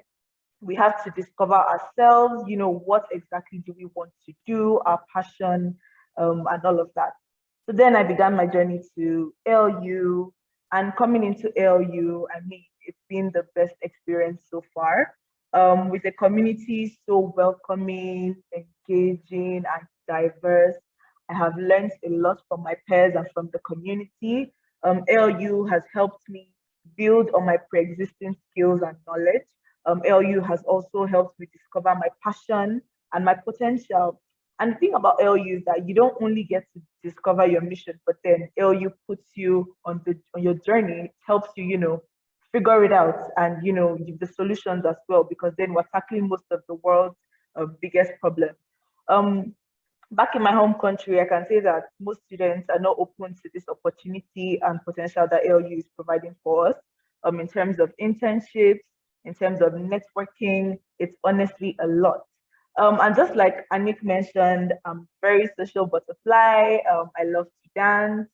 we have to discover ourselves, what exactly do we want to do, our passion, and all of that. So then I began my journey to ALU, and coming into ALU, I mean, it's been the best experience so far. With a community so welcoming, engaging, and diverse. I have learned a lot from my peers and from the community. ALU has helped me build on my pre-existing skills and knowledge. ALU has also helped me discover my passion and my potential. And the thing about ALU is that you don't only get to discover your mission, but then ALU puts you on your journey. It helps you, figure it out and, give the solutions as well, because then we're tackling most of the world's biggest problems. Back in my home country, I can say that most students are not open to this opportunity and potential that ALU is providing for us. In terms of internships, in terms of networking, it's honestly a lot. And just like Anik mentioned, I'm very social butterfly. I love to dance.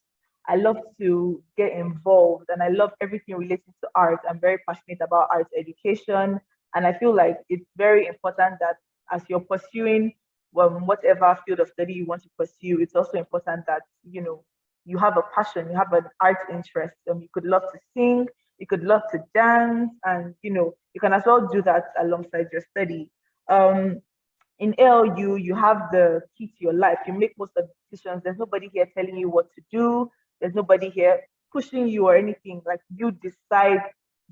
I love to get involved, and I love everything related to art. I'm very passionate about art education. And I feel like it's very important that as you're pursuing whatever field of study you want to pursue, it's also important that, you know, you have a passion, you have an art interest. You could love to sing, you could love to dance, and, you know, you can as well do that alongside your study. In ALU, you have the key to your life. You make most of the decisions. There's nobody here telling you what to do. There's nobody here pushing you or anything. Like, you decide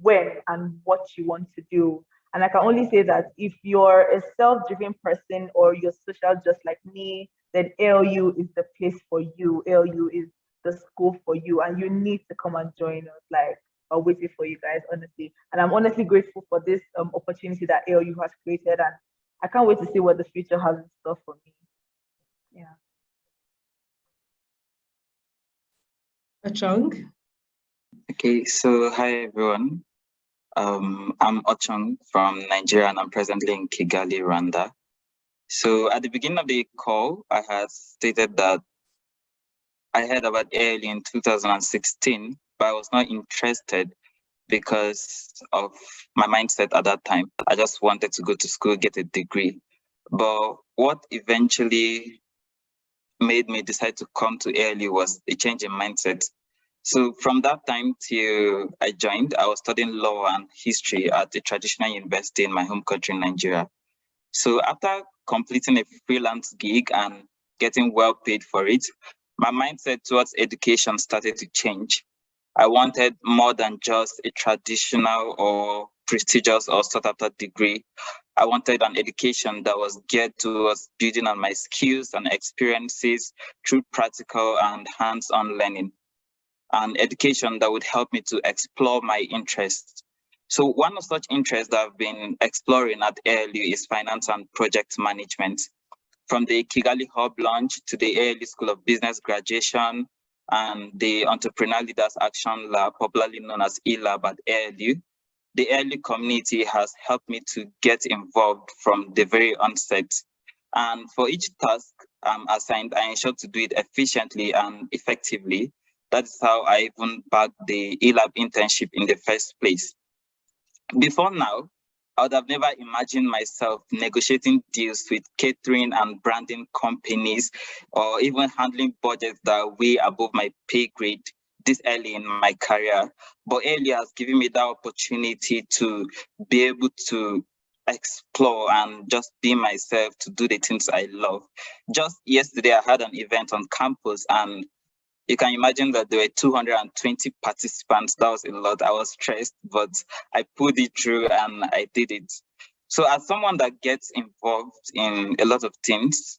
when and what you want to do. And I can only say that if you're a self-driven person or you're social just like me, then ALU is the place for you. ALU is the school for you, and you need to come and join us. Like, I'm waiting for you guys, honestly. And I'm honestly grateful for this opportunity that ALU has created, and I can't wait to see what the future has in store for me. Yeah. Ochong. Okay, so hi everyone. I'm Ochong from Nigeria, and I'm presently in Kigali, Rwanda. So at the beginning of the call, I had stated that I heard about ALU in 2016, but I was not interested because of my mindset at that time. I just wanted to go to school, get a degree. But what eventually made me decide to come to ALU was a change in mindset. So from that time till I joined, I was studying law and history at a traditional university in my home country, Nigeria. So after completing a freelance gig and getting well paid for it, my mindset towards education started to change. I wanted more than just a traditional or prestigious or sought after degree. I wanted an education that was geared towards building on my skills and experiences through practical and hands-on learning. An education that would help me to explore my interests. So one of such interests that I've been exploring at ALU is finance and project management. From the Kigali Hub launch to the ALU School of Business graduation and the Entrepreneur Leaders Action Lab, popularly known as eLab at ALU, the ALU community has helped me to get involved from the very onset. And for each task I'm assigned, I ensure to do it efficiently and effectively. That's how I even bagged the eLab internship in the first place. Before now, I would have never imagined myself negotiating deals with catering and branding companies, or even handling budgets that are way above my pay grade this early in my career. But ALU has given me that opportunity to be able to explore and just be myself, to do the things I love. Just yesterday, I had an event on campus, and you can imagine that there were 220 participants. That was a lot. I was stressed, but I pulled it through and I did it. So as someone that gets involved in a lot of things,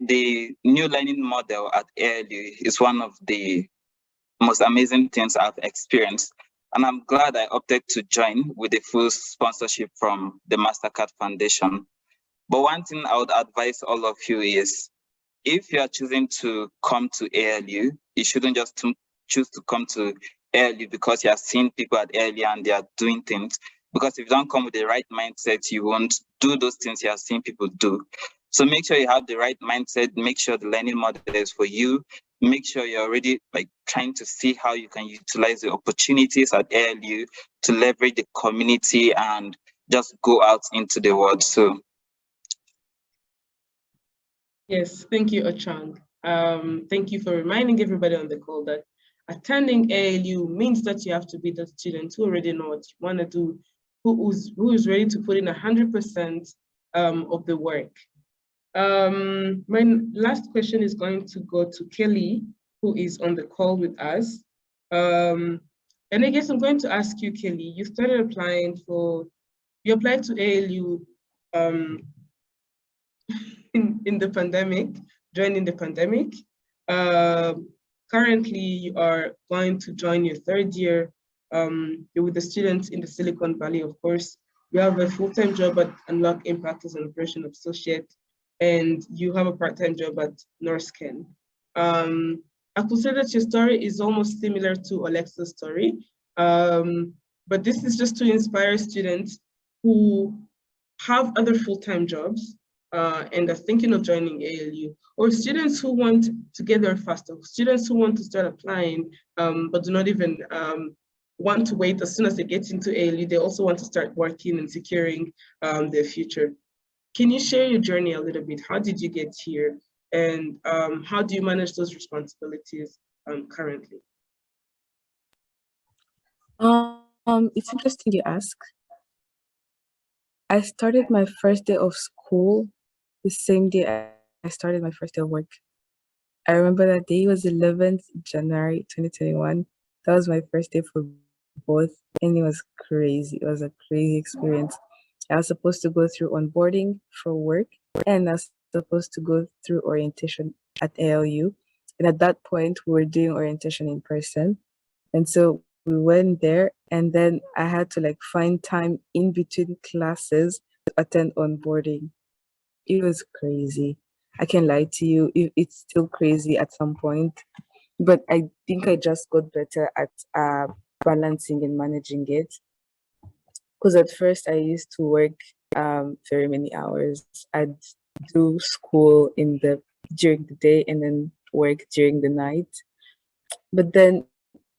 the new learning model at ALU is one of the most amazing things I've experienced. And I'm glad I opted to join with the full sponsorship from the Mastercard Foundation. But one thing I would advise all of you is, if you are choosing to come to ALU, you shouldn't just choose to come to ALU because you are seeing people at ALU and they are doing things. Because if you don't come with the right mindset, you won't do those things you are seeing people do. So make sure you have the right mindset, make sure the learning model is for you, make sure you're already trying to see how you can utilize the opportunities at ALU to leverage the community and just go out into the world. So yes, thank you, Ochang. Thank you for reminding everybody on the call that attending ALU means that you have to be the student who already know what you want to do, who is ready to put in 100% of the work. My last question is going to go to Kelly, who is on the call with us. And I guess I'm going to ask you, Kelly, you started applying you applied to ALU in the pandemic, joining the pandemic. Currently, you are going to join your third year. You're with the students in the Silicon Valley, of course. You have a full-time job at Unlock Impact as an operation associate, and you have a part-time job at Norsken. I could say that your story is almost similar to Alexa's story, but this is just to inspire students who have other full-time jobs and are thinking of joining ALU, or students who want to get there faster, students who want to start applying but do not even want to wait as soon as they get into ALU, they also want to start working and securing their future. Can you share your journey a little bit? How did you get here? And how do you manage those responsibilities currently? It's interesting you ask. I started my first day of school the same day I started my first day of work. I remember that day was 11th January 2021. That was my first day for both, and it was crazy. It was a crazy experience. I was supposed to go through onboarding for work, and I was supposed to go through orientation at ALU. And at that point, we were doing orientation in person. And so we went there, and then I had to like find time in between classes to attend onboarding. It was crazy. I can't lie to you, it's still crazy at some point, but I think I just got better at balancing and managing it. Because at first I used to work very many hours. I'd do school during the day and then work during the night. But then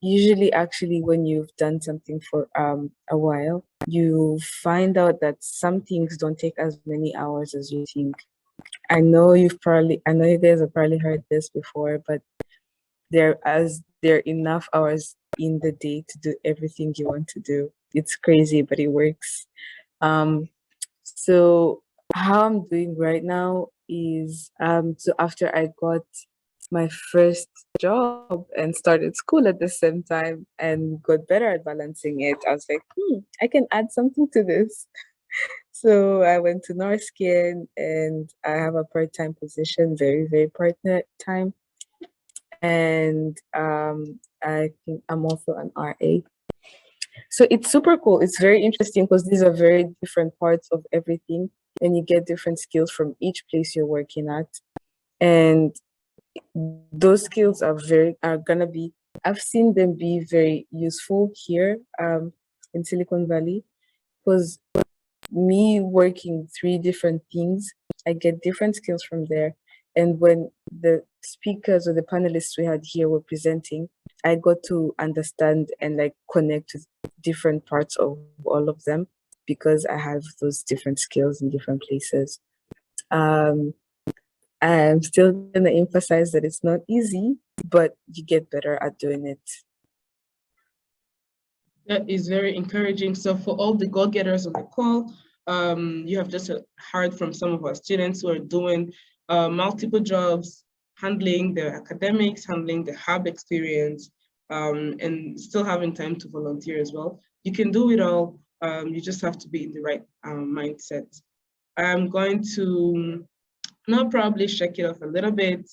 usually actually when you've done something for a while, you find out that some things don't take as many hours as you think. I know you guys have probably heard this before, but there are enough hours in the day to do everything you want to do. It's crazy, but it works. So how I'm doing right now is so after I got my first job and started school at the same time and got better at balancing it, I was like, I can add something to this. So I went to Norskin and I have a part-time position, very, very part-time. And I think I'm also an RA. So it's super cool. It's very interesting because these are very different parts of everything and you get different skills from each place you're working at. And those skills are gonna be, I've seen them be very useful here in Silicon Valley, because me working 3 different things, I get different skills from there. And when the speakers or the panelists we had here were presenting, I got to understand and like connect with different parts of all of them because I have those different skills in different places. I'm still going to emphasize that it's not easy, but you get better at doing it. That is very encouraging. So for all the go-getters on the call, you have just heard from some of our students who are doing multiple jobs, handling their academics, handling the hub experience, and still having time to volunteer as well. You can do it all. You just have to be in the right mindset. I'm going to now probably shake it off a little bit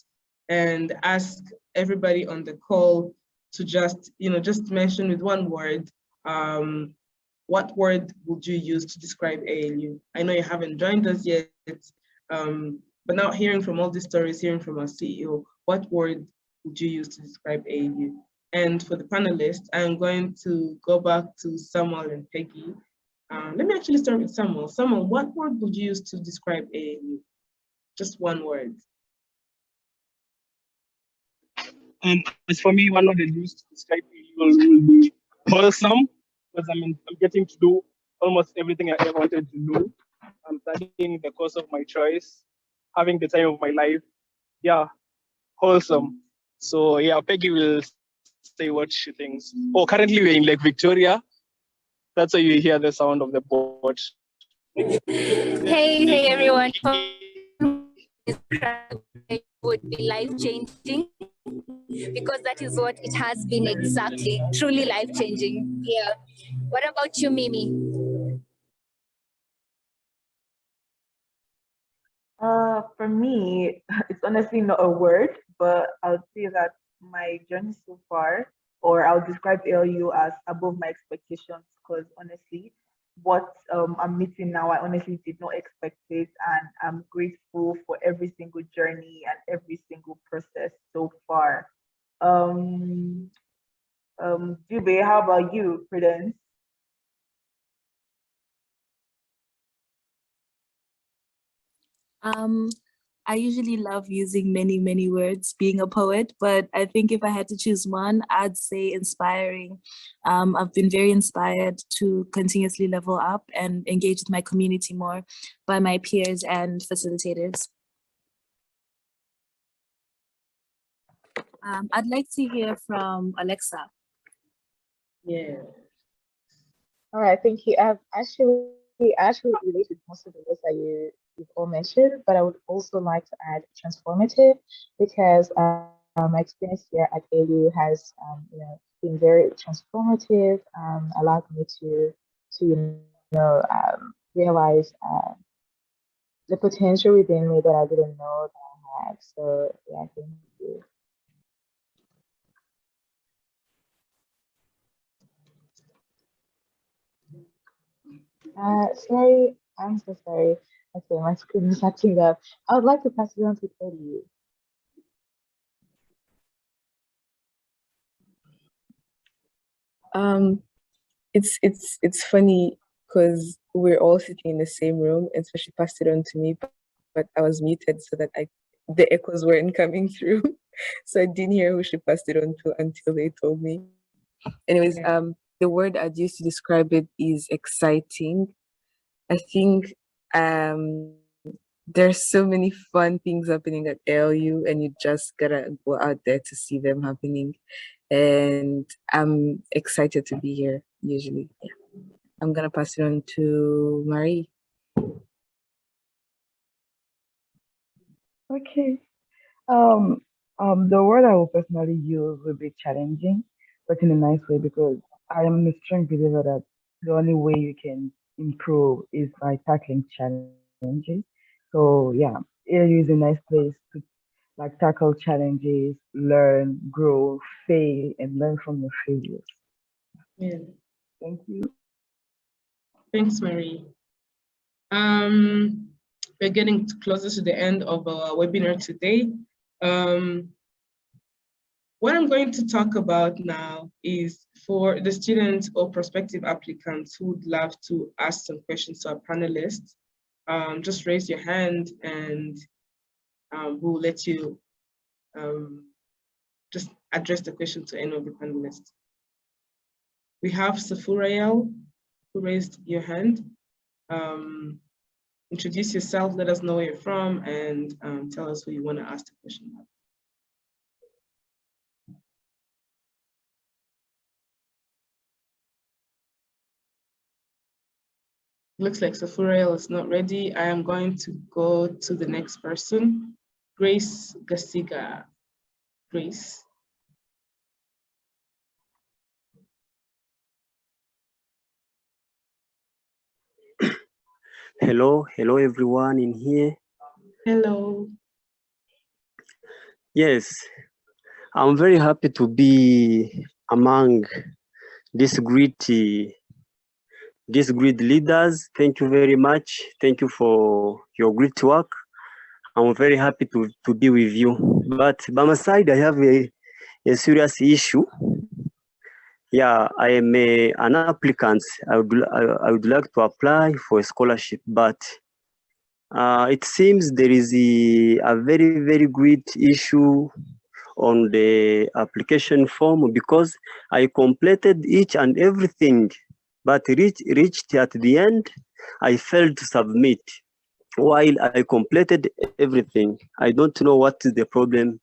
and ask everybody on the call to just mention with one word, what word would you use to describe ALU? I know you haven't joined us yet, but now hearing from all these stories, hearing from our CEO, what word would you use to describe ALU? And for the panelists, I'm going to go back to Samuel and Peggy. Let me actually start with Samuel. Samuel, what word would you use to describe ALU? Just one word. As for me, one word I use to describe ALU will be wholesome, because I'm getting to do almost everything I ever wanted to do. I'm studying the course of my choice, having the time of my life. Yeah, wholesome. So yeah, Peggy will say what she thinks. Oh, currently we're in Lake Victoria. That's why you hear the sound of the boat. Hey everyone. It would be life-changing because that is what it has been exactly, truly life-changing. Yeah. What about you, Mimi? For me, it's honestly not a word, but I'll say that my journey so far, or I'll describe ALU as above my expectations, because honestly, what I'm meeting now, I honestly did not expect it, and I'm grateful for every single journey and every single process so far. Jube, how about you, Prudence? I usually love using many, many words, being a poet, but I think if I had to choose one, I'd say inspiring. I've been very inspired to continuously level up and engage with my community more by my peers and facilitators. I'd like to hear from Alexa. Yeah. All right, thank you. I've actually related most of the words that you've all mentioned, but I would also like to add transformative because my experience here at ALU has been very transformative, allowed me to realize the potential within me that I didn't know that I had. So yeah, thank you. Sorry, I'm so sorry. Okay, my screen is acting up. I would like to pass it on to Eddie. It's funny because we're all sitting in the same room, and so she passed it on to me, but I was muted so that the echoes weren't coming through. So I didn't hear who she passed it on to until they told me. Anyways, the word I'd use to describe it is exciting. I think there's so many fun things happening at ALU, and you just gotta go out there to see them happening. And I'm excited to be here, usually. Yeah. I'm gonna pass it on to Marie. Okay. The word I will personally use will be challenging, but in a nice way because I am a strong believer that the only way you can improve is by tackling challenges. So yeah, ALU is a nice place to like tackle challenges, learn, grow, fail, and learn from your failures. Yeah. Thank you. Thanks, Marie. We're getting closer to the end of our webinar today. What I'm going to talk about now is for the students or prospective applicants who would love to ask some questions to our panelists. Just raise your hand and we'll let you just address the question to any of the panelists. We have Safurael, who raised your hand. Introduce yourself, let us know where you're from, and tell us who you want to ask the question about. Looks like Safurael is not ready. I am going to go to the next person, Grace Gasiga. Grace. Hello everyone in here. Hello. Yes, I'm very happy to be among these great leaders. Thank you very much. Thank you for your great work. I'm very happy to be with you. But by my side, I have a serious issue. Yeah, I am an applicant. I would like to apply for a scholarship, but it seems there is a very, very great issue on the application form because I completed each and everything, but reached at the end, I failed to submit. While I completed everything, I don't know what is the problem.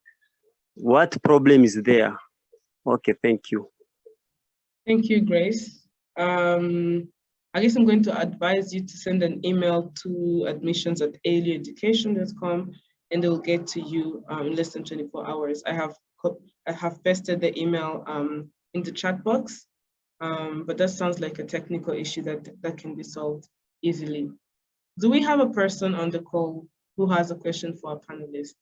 What problem is there? Okay, thank you. Thank you, Grace. I guess I'm going to advise you to send an email to admissions@alueducation.com and they'll get to you in less than 24 hours. I have pasted the email in the chat box, but that sounds like a technical issue that can be solved easily. Do we have a person on the call who has a question for our panelists?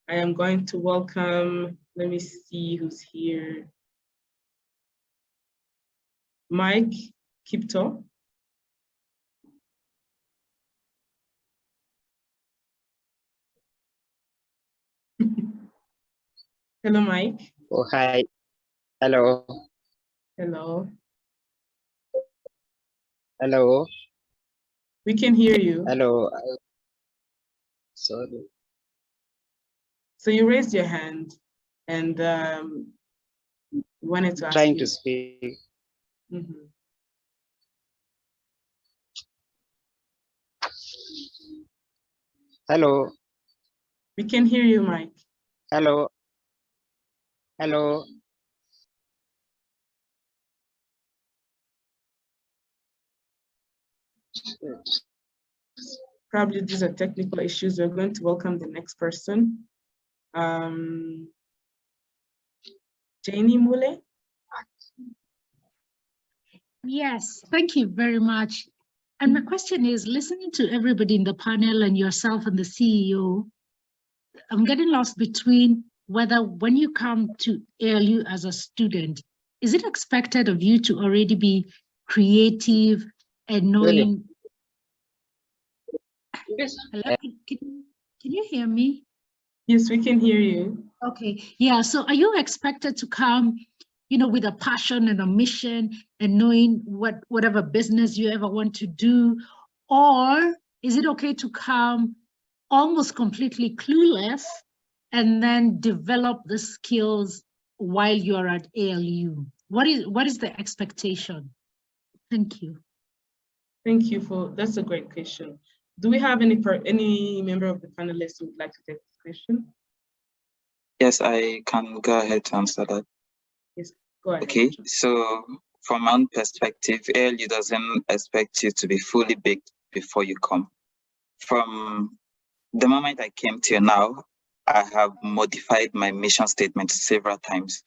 I am going to welcome, let me see who's here. Mike Kipto. Hello, Mike. Oh, hi. Hello. Hello. Hello. We can hear you. Hello. Sorry. So you raised your hand and wanted to ask Trying you. to speak. Mm-hmm. Hello. We can hear you, Mike. Hello. Hello. Probably these are technical issues. We're going to welcome the next person. Janie Mule. Yes, thank you very much. And my question is, listening to everybody in the panel and yourself and the CEO, I'm getting lost between whether when you come to ALU as a student, is it expected of you to already be creative and knowing? Hello, can you hear me? Yes, we can hear you. Okay, yeah, so are you expected to come, you know, with a passion and a mission and knowing whatever business you ever want to do? Or is it okay to come almost completely clueless and then develop the skills while you're at ALU? What is the expectation? Thank you. Thank you for, that's a great question. Do we have any member of the panelists who would like to take this question? Yes, I can go ahead to answer that. Yes, go ahead. Okay, so from my own perspective, ALU doesn't expect you to be fully baked before you come. From the moment I came to you now, I have modified my mission statement several times.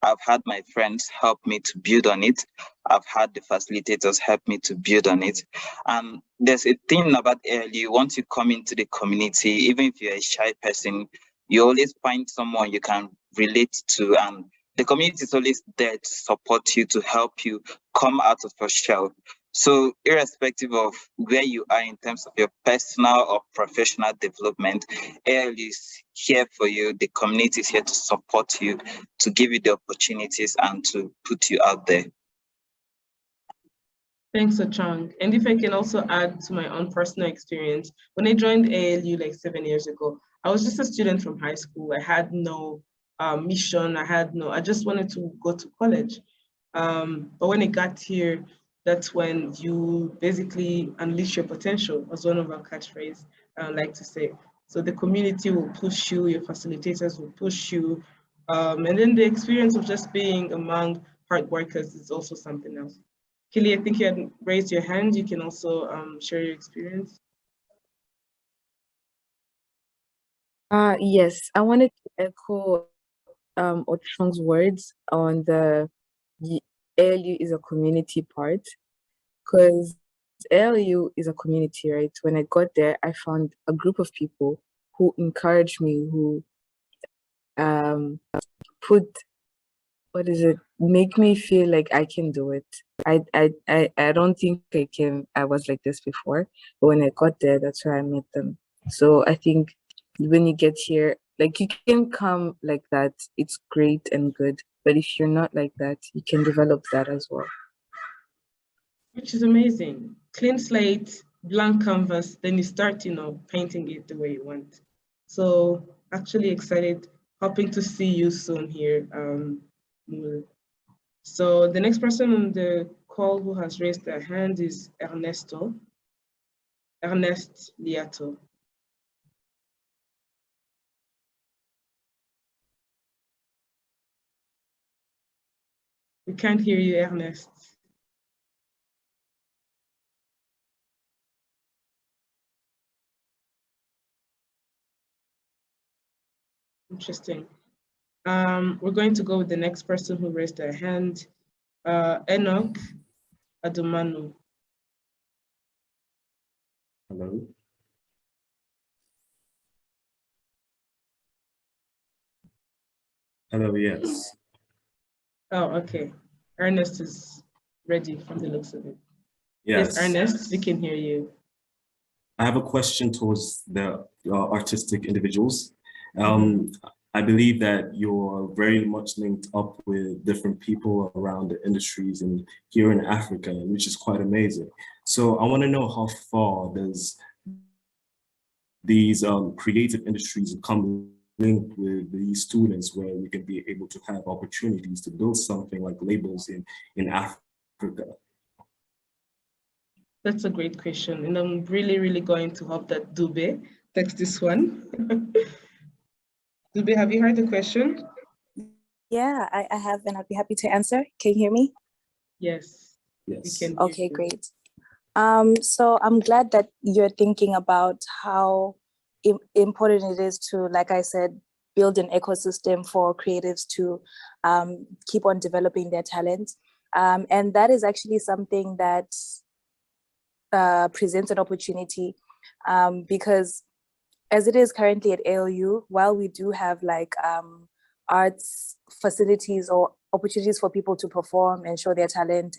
I've had my friends help me to build on it. I've had the facilitators help me to build on it. And there's a thing about ALU, once you come into the community, even if you're a shy person, you always find someone you can relate to, and the community is always there to support you, to help you come out of your shell. So irrespective of where you are in terms of your personal or professional development, ALU is here for you. The community is here to support you, to give you the opportunities and to put you out there. Thanks, Ochang. And if I can also add to my own personal experience, when I joined ALU like 7 years ago, I was just a student from high school. I had no mission. I just wanted to go to college. But when I got here, that's when you basically unleash your potential, as one of our catchphrases I like to say. So the community will push you, your facilitators will push you. And then the experience of just being among hard workers is also something else. Kelly, I think you had raised your hand. You can also share your experience. Yes, I wanted to echo Ochong's words on the ALU is a community part, because ALU is a community, right? When I got there, I found a group of people who encouraged me, who make me feel like I can do it. I don't think I was like this before, but when I got there, that's where I met them. So I think when you get here, like, you can come like that, it's great and good, but if you're not like that, you can develop that as well. Which is amazing. Clean slate, blank canvas, then you start, painting it the way you want. So actually excited, hoping to see you soon here. So the next person on the call who has raised their hand is Ernest Liato. We can't hear you, Ernest. Interesting. We're going to go with the next person who raised their hand, Enoch Adumanu. Hello. Hello, yes. Oh, okay. Ernest is ready from the looks of it. Yes, Ernest, we can hear you. I have a question towards the artistic individuals. I believe that you're very much linked up with different people around the industries and here in Africa, which is quite amazing. So I want to know how far does these creative industries come linked with these students, where we can be able to have opportunities to build something like labels in Africa? That's a great question. And I'm really, really going to hope that Dube takes this one. Dube, have you heard the question? Yeah, I have, and I'd be happy to answer. Can you hear me? Yes. Yes. We can. Okay, great. So I'm glad that you're thinking about how important it is to, like I said, build an ecosystem for creatives to keep on developing their talents. And that is actually something that presents an opportunity because as it is currently at ALU, while we do have like arts facilities or opportunities for people to perform and show their talent,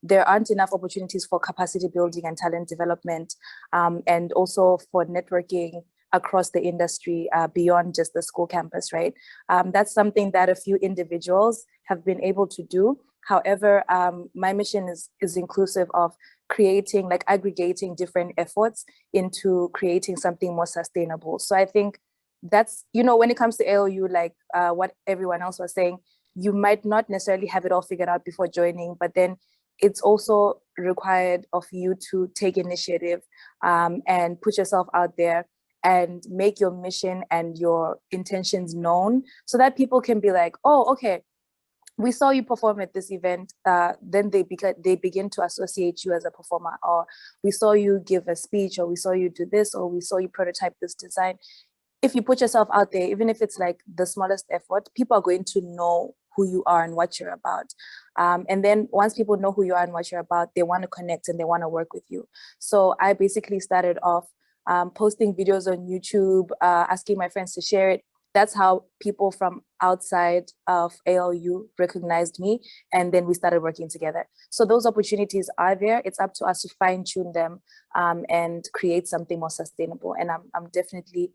there aren't enough opportunities for capacity building and talent development, and also for networking across the industry beyond just the school campus, right? That's something that a few individuals have been able to do. However, my mission is inclusive of creating, like aggregating different efforts into creating something more sustainable. So I think that's, you know, when it comes to ALU, like what everyone else was saying, you might not necessarily have it all figured out before joining, but then it's also required of you to take initiative and put yourself out there and make your mission and your intentions known so that people can be like, oh, okay, we saw you perform at this event, then they begin to associate you as a performer, or we saw you give a speech, or we saw you do this, or we saw you prototype this design. If you put yourself out there, even if it's like the smallest effort, people are going to know who you are and what you're about. And then once people know who you are and what you're about, they want to connect and they want to work with you. So I basically started off posting videos on YouTube, asking my friends to share it. That's how people from outside of ALU recognized me, and then we started working together. So those opportunities are there. It's up to us to fine tune them and create something more sustainable. And I'm definitely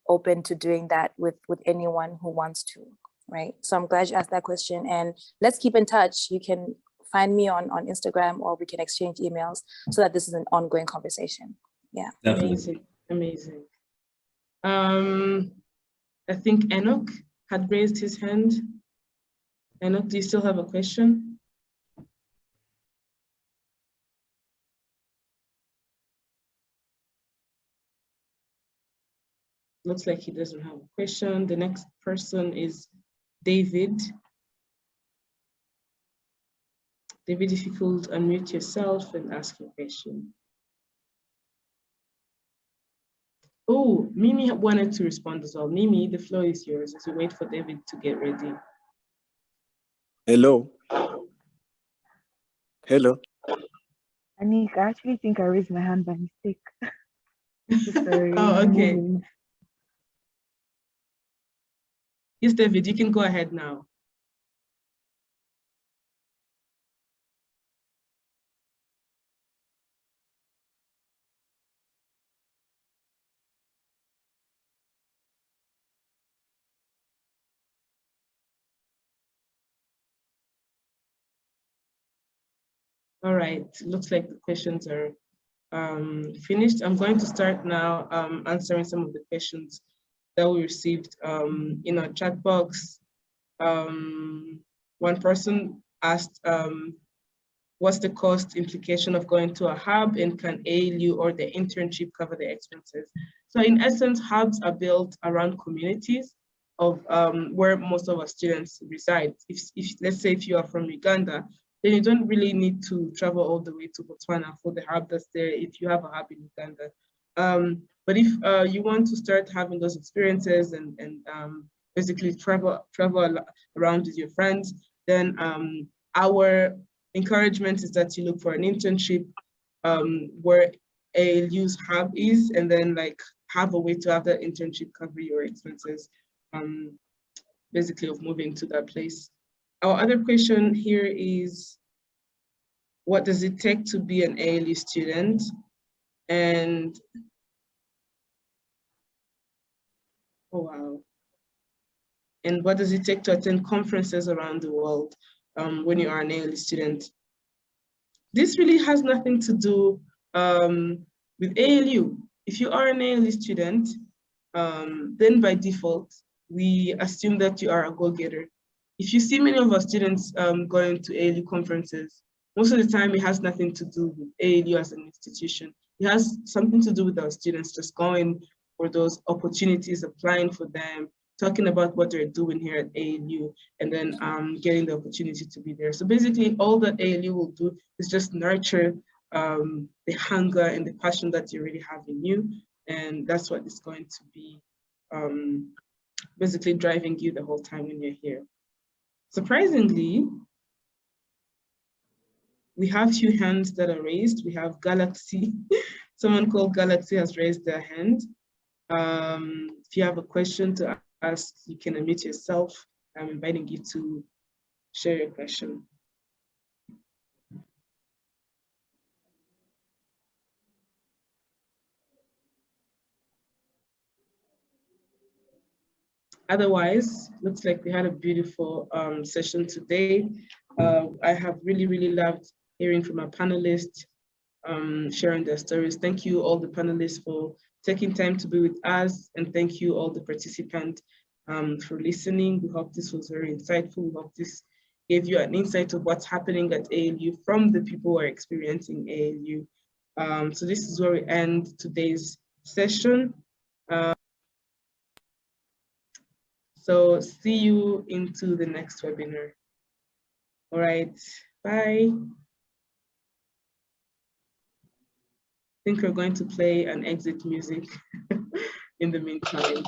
open to doing that with anyone who wants to, right? So I'm glad you asked that question, and let's keep in touch. You can find me on Instagram, or we can exchange emails so that this is an ongoing conversation. Yeah. Amazing, amazing. I think Enoch had raised his hand. Enoch, do you still have a question? Looks like he doesn't have a question. The next person is David. David, if you could unmute yourself and ask your question. Oh, Mimi wanted to respond as well. Mimi, the floor is yours as we wait for David to get ready. Hello. Hello. Anik, I actually think I raised my hand by mistake. Sorry. Oh, okay. Yes, David, you can go ahead now. All right, looks like the questions are finished. I'm going to start now answering some of the questions that we received in our chat box. One person asked, what's the cost implication of going to a hub, and can ALU or the internship cover the expenses? So in essence, hubs are built around communities of where most of our students reside. If let's say if you are from Uganda, then you don't really need to travel all the way to Botswana for the hub that's there if you have a hub in Uganda. But if you want to start having those experiences and basically travel around with your friends, then our encouragement is that you look for an internship where ALU's hub is, and then like have a way to have that internship cover your expenses, basically of moving to that place. Our other question here is, what does it take to be an ALU student? And, oh wow. And what does it take to attend conferences around the world when you are an ALU student? this really has nothing to do with ALU. If you are an ALU student, then by default, we assume that you are a go-getter. If you see many of our students going to ALU conferences, most of the time it has nothing to do with ALU as an institution. It has something to do with our students just going for those opportunities, applying for them, talking about what they're doing here at ALU, and then getting the opportunity to be there. So basically all that ALU will do is just nurture the hunger and the passion that you already have in you. And that's what is going to be basically driving you the whole time when you're here. Surprisingly, we have few hands that are raised. We have Galaxy. Someone called Galaxy has raised their hand. If you have a question to ask, you can unmute yourself. I'm inviting you to share your question. Otherwise, looks like we had a beautiful session today. I have really loved hearing from our panelists, sharing their stories. Thank you all the panelists for taking time to be with us, and thank you all the participants for listening. We hope this was very insightful. We hope this gave you an insight of what's happening at ALU from the people who are experiencing ALU. So this is where we end today's session. So see you into the next webinar. All right, bye. I think we're going to play an exit music in the meantime.